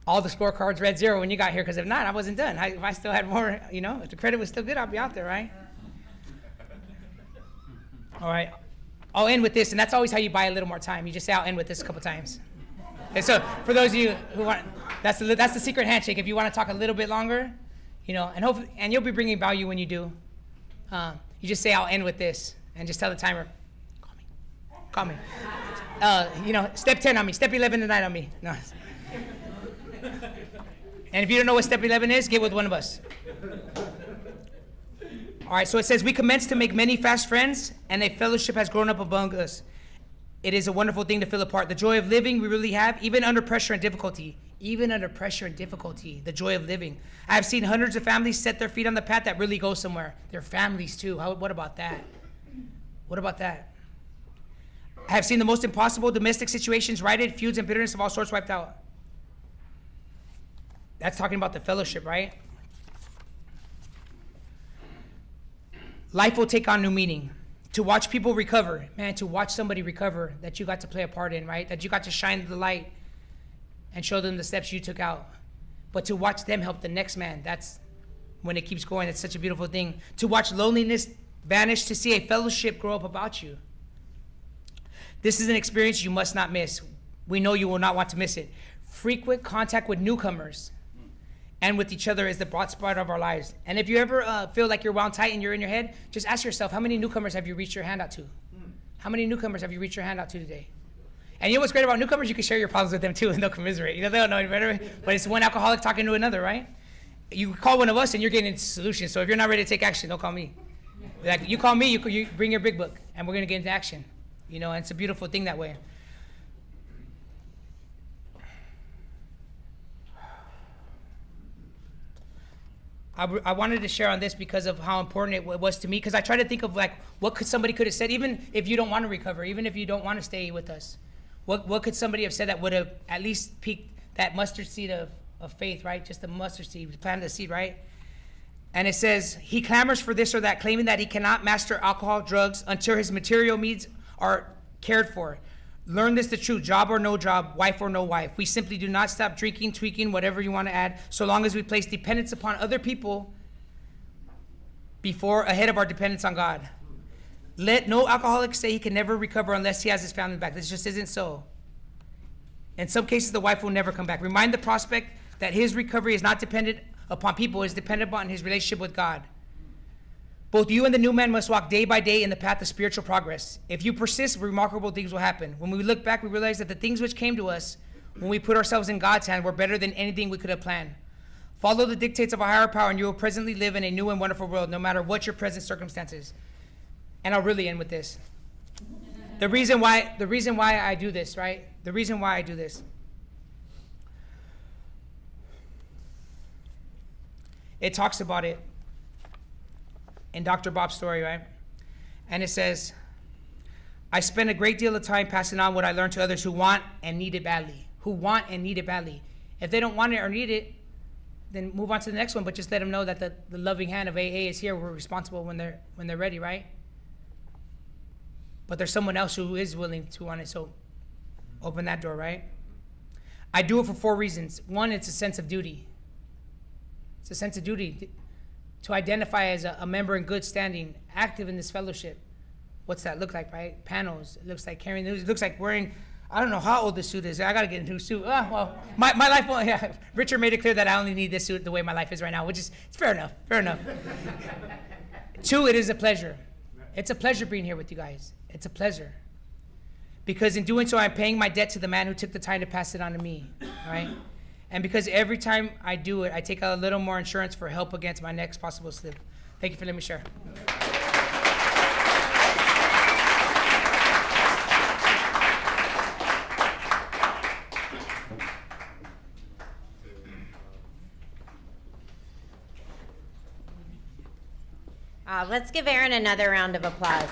all the scorecards red 0 when you got here, because if not, I wasn't done. If I still had more, if the credit was still good, I'd be out there, right? All right, I'll end with this, and that's always how you buy a little more time. You just say, I'll end with this a couple times. And so for those of you who want, that's the secret handshake. If you want to talk a little bit longer, and hopefully, and you'll be bringing value when you do. You just say, I'll end with this, and just tell the timer, call me. Step 10 on me, step 11 tonight on me. No. And if you don't know what step 11 is, get with one of us. All right, so it says, we commence to make many fast friends, and a fellowship has grown up among us. It is a wonderful thing to feel apart. The joy of living we really have, even under pressure and difficulty. Even under pressure and difficulty, the joy of living. I have seen hundreds of families set their feet on the path that really goes somewhere. Their families too. What about that? What about that? I have seen the most impossible domestic situations righted, feuds and bitterness of all sorts wiped out. That's talking about the fellowship, right? Life will take on new meaning. To watch people recover, man, to watch somebody recover that you got to play a part in, right? That you got to shine the light and show them the steps you took out. But to watch them help the next man, that's when it keeps going. It's such a beautiful thing. To watch loneliness vanish, to see a fellowship grow up about you. This is an experience you must not miss. We know you will not want to miss it. Frequent contact with newcomers and with each other is the broad spot of our lives. And if you ever feel like you're wound tight and you're in your head, just ask yourself, how many newcomers have you reached your hand out to? How many newcomers have you reached your hand out to today? And you know what's great about newcomers? You can share your problems with them too, and they'll commiserate. They don't know any better, but it's one alcoholic talking to another, right? You call one of us, and you're getting into solutions. So if you're not ready to take action, don't call me. Like, you call me, you bring your big book, and we're gonna get into action. And it's a beautiful thing that way. I wanted to share on this because of how important it was to me, because I try to think of what somebody could have said, even if you don't want to recover, even if you don't want to stay with us. What could somebody have said that would have at least piqued that mustard seed of faith, right? Just a mustard seed, planted a seed, right? And it says, he clamors for this or that, claiming that he cannot master alcohol, drugs, until his material needs are cared for. Learn this the truth, job or no job, wife or no wife. We simply do not stop drinking, tweaking, whatever you want to add, so long as we place dependence upon other people ahead of our dependence on God. Let no alcoholic say he can never recover unless he has his family back. This just isn't so. In some cases, the wife will never come back. Remind the prospect that his recovery is not dependent upon people, it is dependent upon his relationship with God. Both you and the new man must walk day by day in the path of spiritual progress. If you persist, remarkable things will happen. When we look back, we realize that the things which came to us when we put ourselves in God's hand were better than anything we could have planned. Follow the dictates of a higher power, and you will presently live in a new and wonderful world, no matter what your present circumstances. And I'll really end with this. The reason why I do this, right? The reason why I do this. It talks about it in Dr. Bob's story, right? And it says, I spend a great deal of time passing on what I learned to others who want and need it badly. Who want and need it badly. If they don't want it or need it, then move on to the next one, but just let them know that the loving hand of AA is here. We're responsible when they're ready, right? but there's someone else who is willing to want it. So open that door, right? I do it for 4 reasons. One, it's a sense of duty. It's a sense of duty to identify as a member in good standing, active in this fellowship. What's that look like, right? Panels. It looks like carrying those. It looks like wearing, I don't know how old this suit is. I got to get a new suit. Well, my life, well, yeah. Richard made it clear that I only need this suit the way my life is right now, which is, it's fair enough, fair enough. 2, it is a pleasure. It's a pleasure being here with you guys. It's a pleasure. Because in doing so, I'm paying my debt to the man who took the time to pass it on to me, right? And because every time I do it, I take a little more insurance for help against my next possible slip. Thank you for letting me share. Let's give Aaron another round of applause.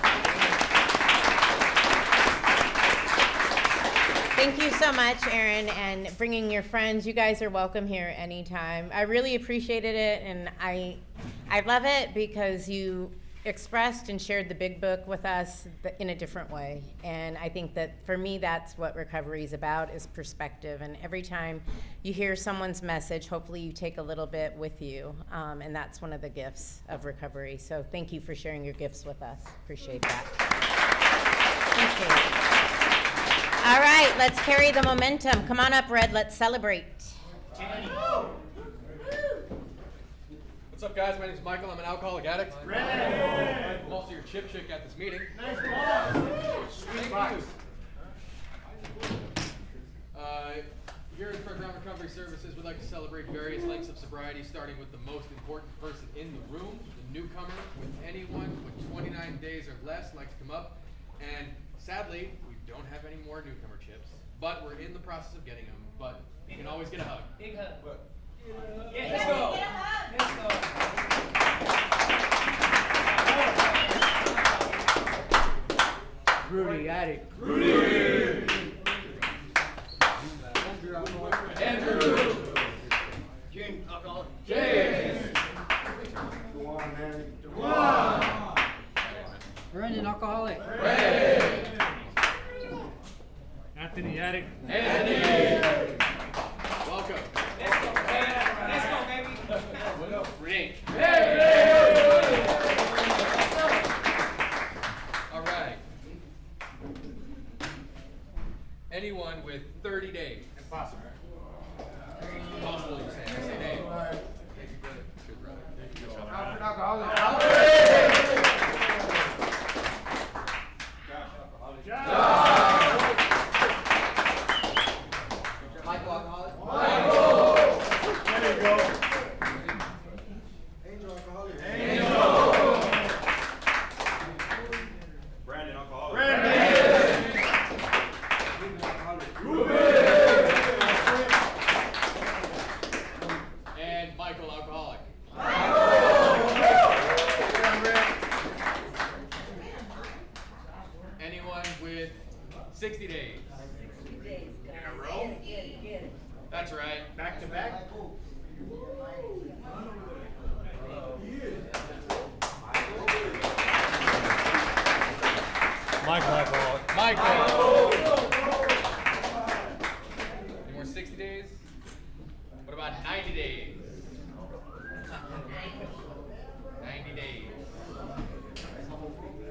Thank you so much, Aaron, and bringing your friends. You guys are welcome here anytime. I really appreciated it, and I love it because you expressed and shared the big book with us in a different way. And I think that for me, that's what recovery is about, is perspective. And every time you hear someone's message, hopefully you take a little bit with you. And that's one of the gifts of recovery. So thank you for sharing your gifts with us. Appreciate that. Appreciate it. All right, let's carry the momentum. Come on up, Red. Let's celebrate. What's up, guys? My name's Michael. I'm an alcoholic addict. I'm also your chip chick at this meeting. Nice boss. Sweet box. Here at Front Ground Recovery Services, we'd like to celebrate various lengths of sobriety, starting with the most important person in the room, the newcomer. With anyone with 29 days or less, like to come up. And sadly, we don't have any more newcomer chips, but we're in the process of getting them. But you can always get a hug. Big hug. Yeah, let's go. Let's go. Rudy, addict. Rudy. Andrew. James, alcoholic. James. Juan, man. Juan. Brandon, alcoholic. Ray. Anthony, addict. Anthony. Welcome. Let's go, baby. Renee. All right. Anyone with 30 days. Impossible. Impossible, you say. I say name. Thank you, brother. Good brother. Thank you. Alfred, alcoholic. Michael, alcoholic. There you go. Angel, alcoholic. Angel. Brandon, alcoholic. Brandon. And Michael, alcoholic. Anyone with 60 days? 60 days. In a row? That's right. Back to back. Michael, alcoholic. Michael. Any more 60 days? What about 90 days? 90 days.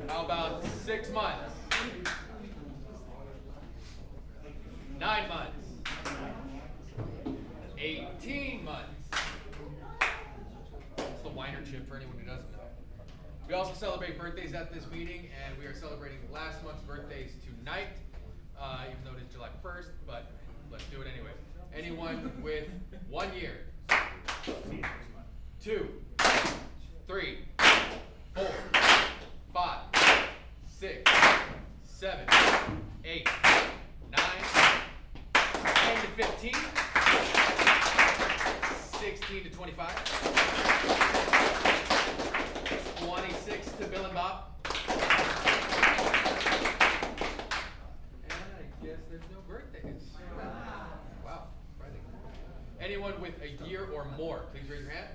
How about 6 months? 9 months? 18 months? It's the Weiner chip for anyone who doesn't know. We also celebrate birthdays at this meeting, and we are celebrating last month's birthdays tonight, even though it is July 1st, but let's do it anyway. Anyone with 1 year? 2, 3, 4, 5, 6, 7, 8, 9, 10 to 15, 16 to 25, 26 to Bill and Bob. And I guess there's no birthdays. Wow, surprising. Anyone with a year or more, please raise your hand.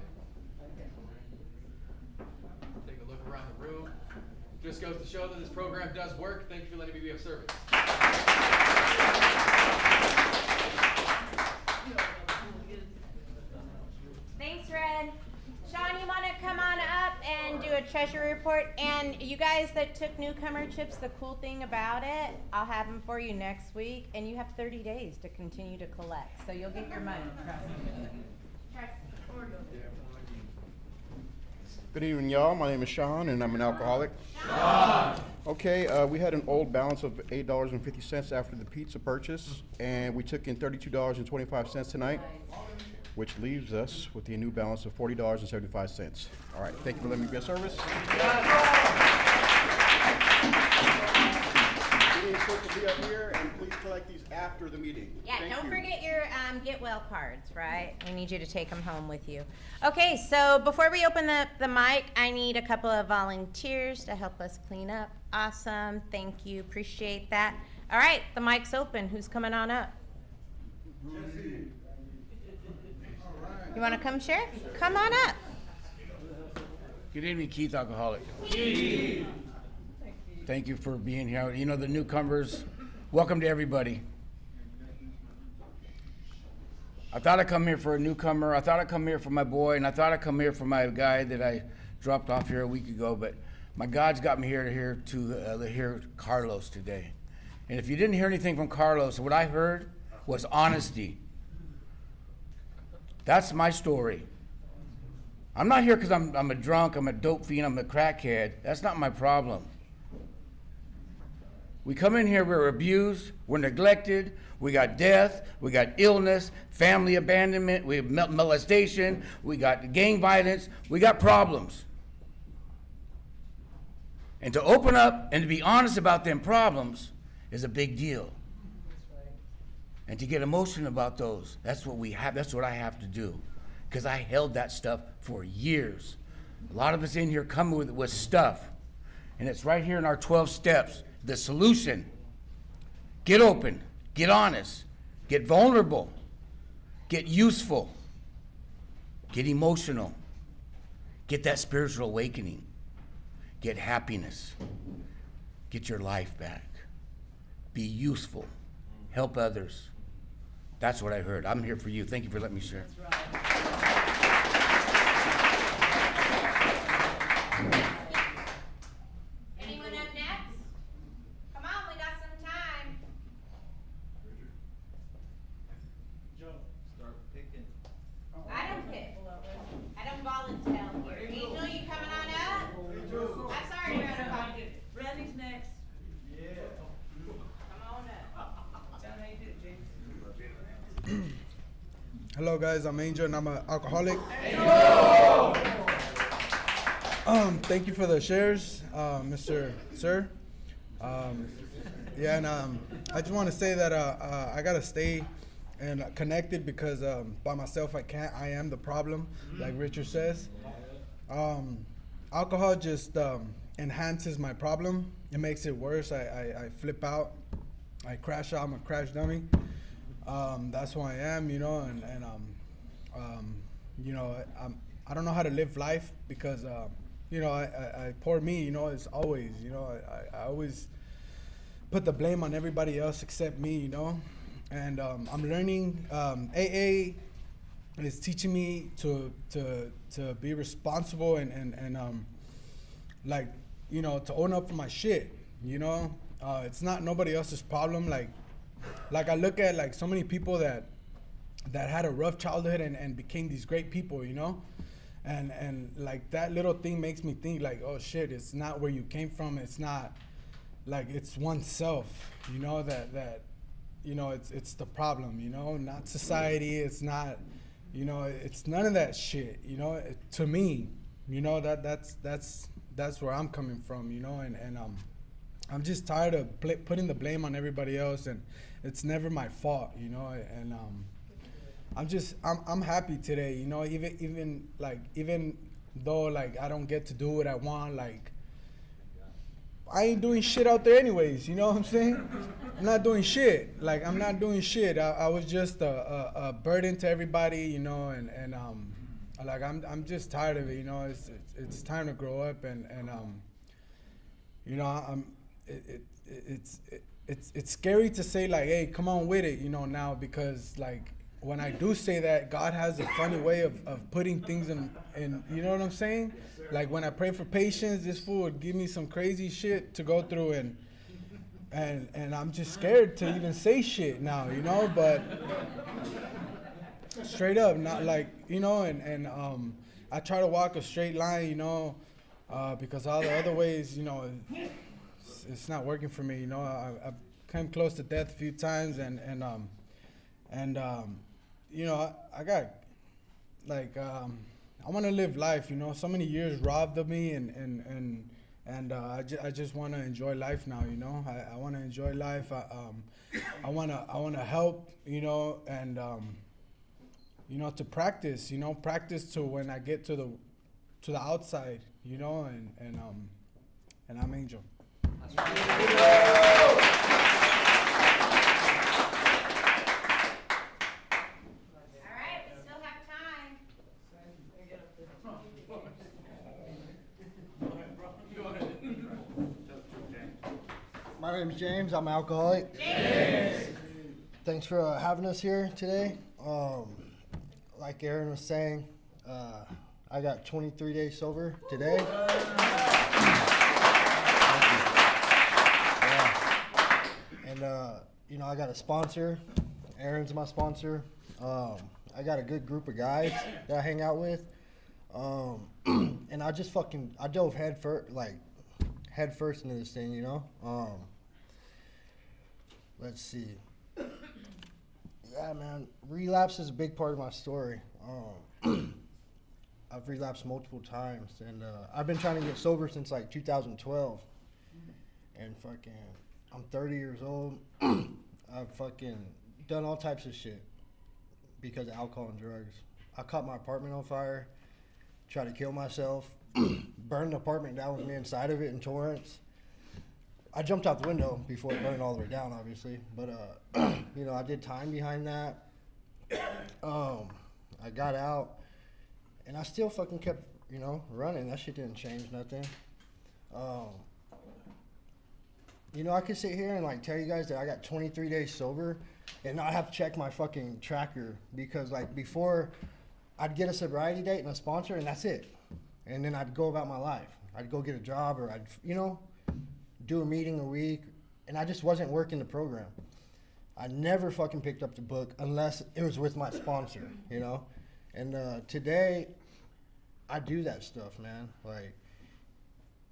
Take a look around the room. Just goes to show that this program does work. Thank you for letting me be of service. Thanks, Red. Sean, you want to come on up and do a treasury report? And you guys that took newcomer chips, the cool thing about it, I'll have them for you next week, and you have 30 days to continue to collect, so you'll get your money. Good evening, y'all. My name is Sean, and I'm an alcoholic. Okay, we had an old balance of $8.50 after the pizza purchase, and we took in $32.25 tonight, which leaves us with a new balance of $40.75. All right, thank you for letting me be of service. Meeting is supposed to be up here, and please collect these after the meeting. Yeah, Thank don't you. forget your get well cards, right? We need you to take them home with you. Okay, so before we open the mic, I need a couple of volunteers to help us clean up. Awesome, thank you, appreciate that. All right, the mic's open. Who's coming on up? You want to come share? Come on up. Good evening, Keith Alcoholic. Thank you for being here. You know, the newcomers, welcome to everybody. I thought I'd come here for a newcomer. I thought I'd come here for my boy, and I thought I'd come here for my guy that I dropped off here a week ago, but my God's got me here to hear Carlos today. And if you didn't hear anything from Carlos, what I heard was honesty. That's my story. I'm not here because I'm a drunk, I'm a dope fiend, I'm a crackhead. That's not my problem. We come in here, we're abused, we're neglected, we got death, we got illness, family abandonment, we have molestation, we got gang violence, we got problems. And to open up and to be honest about them problems is a big deal. And to get emotional about those, that's what we have, that's what I have to do. Because I held that stuff for years. A lot of us in here come with stuff. And it's right here in our 12 steps. The solution: get open, get honest, get vulnerable, get useful, get emotional, get that spiritual awakening, get happiness, get your life back, be useful, help others. That's what I heard. I'm here for you. Thank you for letting me share. Anyone up next? Come on, we got some time. Joe, start picking. I don't pick. I don't volunteer here. Angel, you coming on up? I'm sorry, you're out of pocket. Randy's next. Yeah. Come on up. Tell how you do it, James. Hello guys, I'm Angel and I'm an alcoholic. Thank you for the shares, Mr. Sir. Yeah, and I just want to say that I gotta stay and connected because by myself I can't. I am the problem, like Richard says. Alcohol just enhances my problem. It makes it worse. I flip out. I crash out. I'm a crash dummy. That's who I am, you know, and you know, I don't know how to live life because, you know, I poor me, you know, it's always, you know, I always put the blame on everybody else except me, you know, and I'm learning. AA is teaching me to be responsible and like, you know, to own up for my shit, you know. It's not nobody else's problem. Like I look at like so many people that had a rough childhood and became these great people, you know, and like that little thing makes me think like, oh shit, it's not where you came from. It's not like it's oneself, you know, that you know, it's the problem, you know, not society. It's not, you know, it's none of that shit, you know. To me, you know, that's where I'm coming from, you know, and I'm just tired of putting the blame on everybody else, and it's never my fault, you know. And I'm happy today, you know. Even though like I don't get to do what I want, like I ain't doing shit out there anyways, you know what I'm saying? I'm not doing shit. Like I'm not doing shit. I was just a burden to everybody, you know. And like I'm just tired of it, you know. It's time to grow up and you know, it's scary to say like, hey, come on with it, you know, now, because like when I do say that, God has a funny way of putting things in, you know what I'm saying? Like when I pray for patience, this fool would give me some crazy shit to go through, and I'm just scared to even say shit now, you know, but straight up, not like, you know, and I try to walk a straight line, you know, because all the other ways, you know, it's not working for me, you know. I've come close to death a few times, and you know, I got like I want to live life, you know. So many years robbed of me, and I just want to enjoy life now, you know. I want to enjoy life. I want to help, you know, and you know, to practice, you know, practice to when I get to the outside, you know, and I'm Angel. My name is James. I'm an alcoholic. James. Thanks for having us here today. Like Aaron was saying, I got 23 days sober today. Yeah. And you know, I got a sponsor. Aaron's my sponsor. I got a good group of guys that I hang out with. And I just I dove head first into this thing, you know. Let's see. Yeah, man, relapse is a big part of my story. I've relapsed multiple times, and I've been trying to get sober since like 2012. And I'm 30 years old. I've done all types of shit because of alcohol and drugs. I caught my apartment on fire, tried to kill myself, burned the apartment down with me inside of it in Torrance. I jumped out the window before it burned all the way down, obviously. But, you know, I did time behind that. I got out, and I still kept, you know, running. That shit didn't change nothing. You know, I could sit here and, like, tell you guys that I got 23 days sober and not have to check my fucking tracker because, like, before I'd get a sobriety date and a sponsor, and that's it. And then I'd go about my life. I'd go get a job, or I'd, you know, do a meeting a week, and I just wasn't working the program. I never picked up the book unless it was with my sponsor, you know? And today, I do that stuff, man. Like,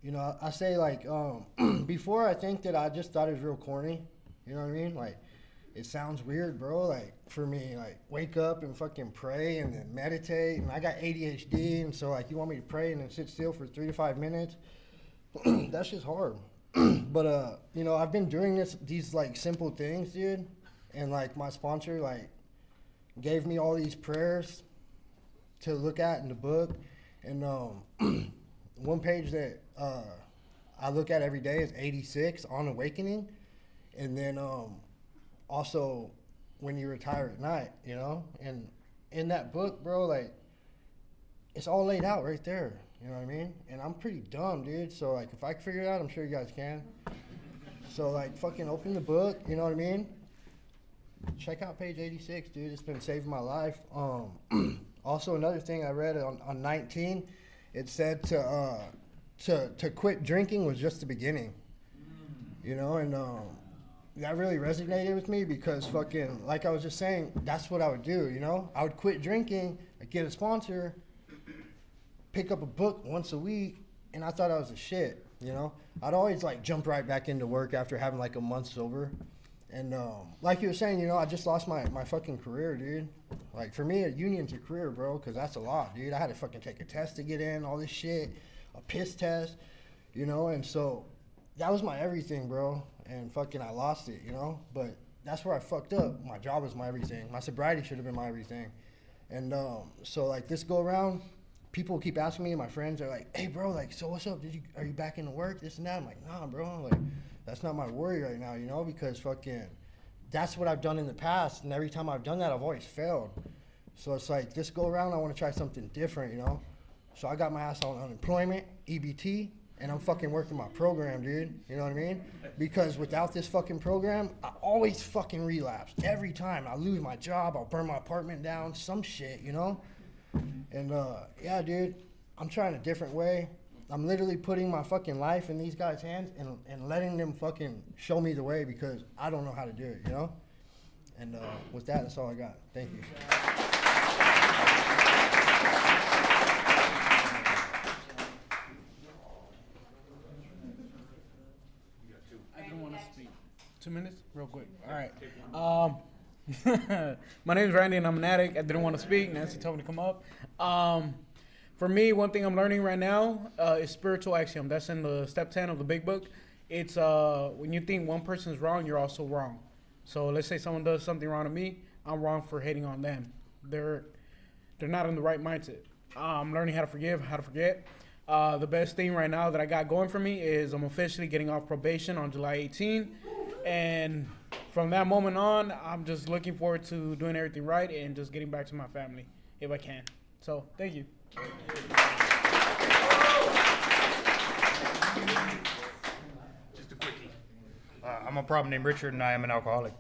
you know, I say, like, before I think that I just thought it was real corny, you know what I mean? Like, it sounds weird, bro, like, for me, like, wake up and pray and then meditate, and I got ADHD, and so, like, you want me to pray and then sit still for 3 to 5 minutes? That's just hard. But, you know, I've been doing these, like, simple things, dude. And, like, my sponsor, like, gave me all these prayers to look at in the book. And one page that I look at every day is 86 on awakening. And then also when you retire at night, you know. And in that book, bro, like, it's all laid out right there. You know what I mean? And I'm pretty dumb, dude. So, like, if I can figure it out, I'm sure you guys can. So, like, open the book, you know what I mean? Check out page 86, dude. It's been saving my life. Also, another thing I read on 19, it said to quit drinking was just the beginning. You know, and that really resonated with me because like I was just saying, that's what I would do, you know? I would quit drinking, I'd get a sponsor, pick up a book once a week, and I thought I was a shit, you know? I'd always, like, jump right back into work after having, like, a month sober. And like you were saying, you know, I just lost my fucking career, dude. Like, for me, a union's a career, bro, because that's a lot, dude. I had to take a test to get in, all this shit, a piss test, you know? And so that was my everything, bro. And I lost it, you know? But that's where I fucked up. My job was my everything. My sobriety should have been my everything. And so, like, this go around, people keep asking me, and my friends are like, hey, bro, like, so what's up? Are you back into work, this and that? I'm like, nah, bro, like, that's not my worry right now, you know, because that's what I've done in the past, and every time I've done that, I've always failed. So it's like, this go around, I want to try something different, you know? So I got my ass on unemployment, EBT, and I'm fucking working my program, dude. You know what I mean? Because without this fucking program, I always fucking relapse. Every time I lose my job, I'll burn my apartment down, some shit, you know? And yeah, dude, I'm trying a different way. I'm literally putting my fucking life in these guys' hands and letting them fucking show me the way because I don't know how to do it, you know? And with that, that's all I got. Thank you. I don't want to speak. 2 minutes? Real quick. All right. My name is Randy, and I'm an addict. I didn't want to speak. Nancy told me to come up. For me, one thing I'm learning right now is spiritual axiom. That's in the step 10 of the big book. It's when you think one person is wrong, you're also wrong. So let's say someone does something wrong to me, I'm wrong for hating on them. They're not in the right mindset. I'm learning how to forgive, how to forget. The best thing right now that I got going for me is I'm officially getting off probation on July 18. And from that moment on, I'm just looking forward to doing everything right and just getting back to my family if I can. So, thank you. Just a quickie. I'm a problem named Richard, and I am an alcoholic.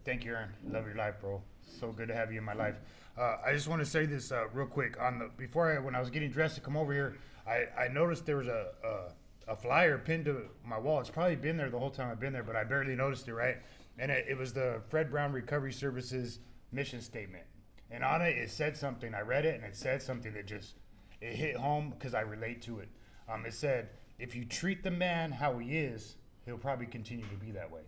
Thank you, Aaron. Love your life, bro. So good to have you in my life. I just want to say this real quick. When I was getting dressed to come over here, I noticed there was a flyer pinned to my wall. It's probably been there the whole time I've been there, but I barely noticed it, right? And it was the Fred Brown Recovery Services mission statement. And on it said something. I read it, and it said something that it hit home because I relate to it. It said, if you treat the man how he is, he'll probably continue to be that way.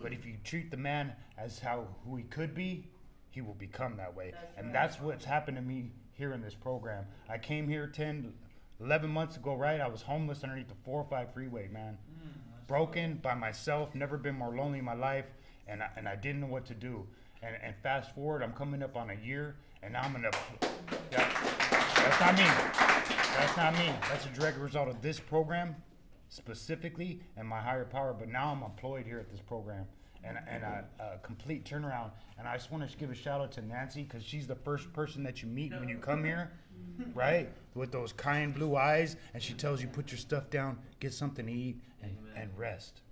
But if you treat the man as who he could be, he will become that way. That's what's happened to me here in this program. I came here 11 months ago, right? I was homeless underneath the 405 freeway, man. Broken by myself, never been more lonely in my life, and I didn't know what to do. And fast forward, I'm coming up on a year, and now I'm in that's not me. That's not me. That's a direct result of this program specifically and my higher power. But now I'm employed here at this program, and a complete turnaround. And I just want to give a shout out to Nancy because she's the first person that you meet when you come here, right? With those kind blue eyes, and she tells you put your stuff down, get something to eat, and rest.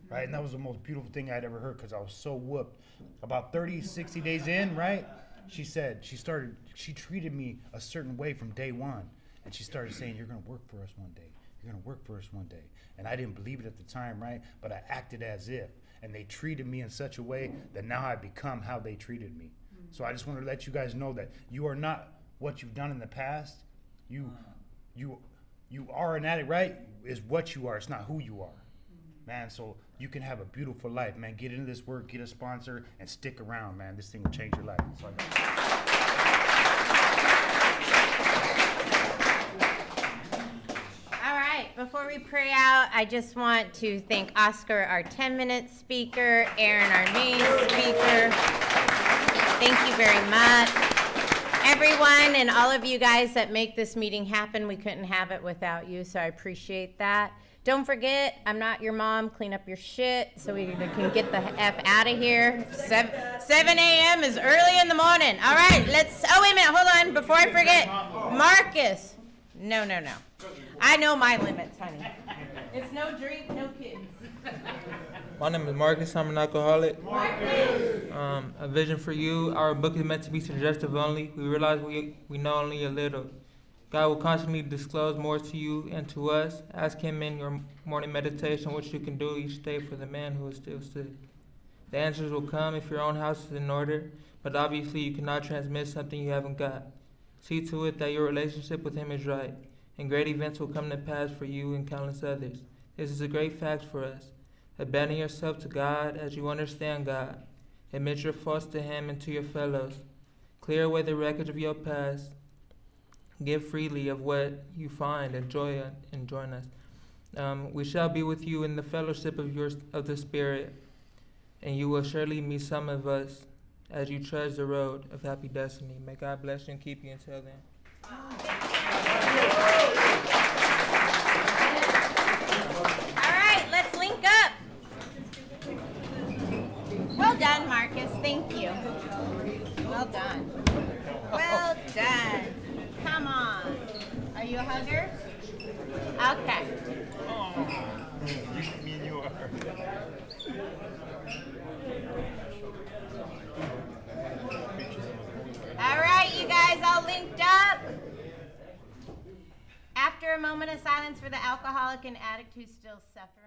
Right? And that was the most beautiful thing I'd ever heard because I was so whooped. About 30, 60 days in, right? She said, she treated me a certain way from day one. And she started saying, you're going to work for us one day. You're going to work for us one day. And I didn't believe it at the time, right? But I acted as if. And they treated me in such a way that now I become how they treated me. So I just want to let you guys know that you are not what you've done in the past. You are an addict, right? Is what you are. It's not who you are. Man, so you can have a beautiful life, man. Get into this work, get a sponsor, and stick around, man. This thing will change your life. So All right, before we pray out, I just want to thank Oscar, our 10-minute speaker, Aaron, our main speaker. Thank you very much. Everyone and all of you guys that make this meeting happen, we couldn't have it without you, so I appreciate that. Don't forget, I'm not your mom. Clean up your shit so we can get the F out of here. 7 a.m. is early in the morning. All right, oh, wait a minute. Hold on. Before I forget, Marcus. No. I know my limits, honey. It's no drink, no kids. My name is Marcus. I'm an alcoholic. A vision for you. Our book is meant to be suggestive only. We realize we know only a little. God will constantly disclose more to you and to us. Ask Him in your morning meditation what you can do each day for the man who is still sick. The answers will come if your own house is in order, but obviously you cannot transmit something you haven't got. See to it that your relationship with Him is right, and great events will come to pass for you and countless others. This is a great fact for us. Abandon yourself to God as you understand God. Admit your faults to Him and to your fellows. Clear away the wreckage of your past. Give freely of what you find and join us. We shall be with you in the fellowship of the Spirit, and you will surely meet some of us as you trudge the road of happy destiny. May God bless you and keep you until then. All right, let's link up. Well done, Marcus. Thank you. Well done. Well done. Come on. Are you a hugger? Okay. Me and you are. All right, you guys all linked up. After a moment of silence for the alcoholic and addict who still suffers.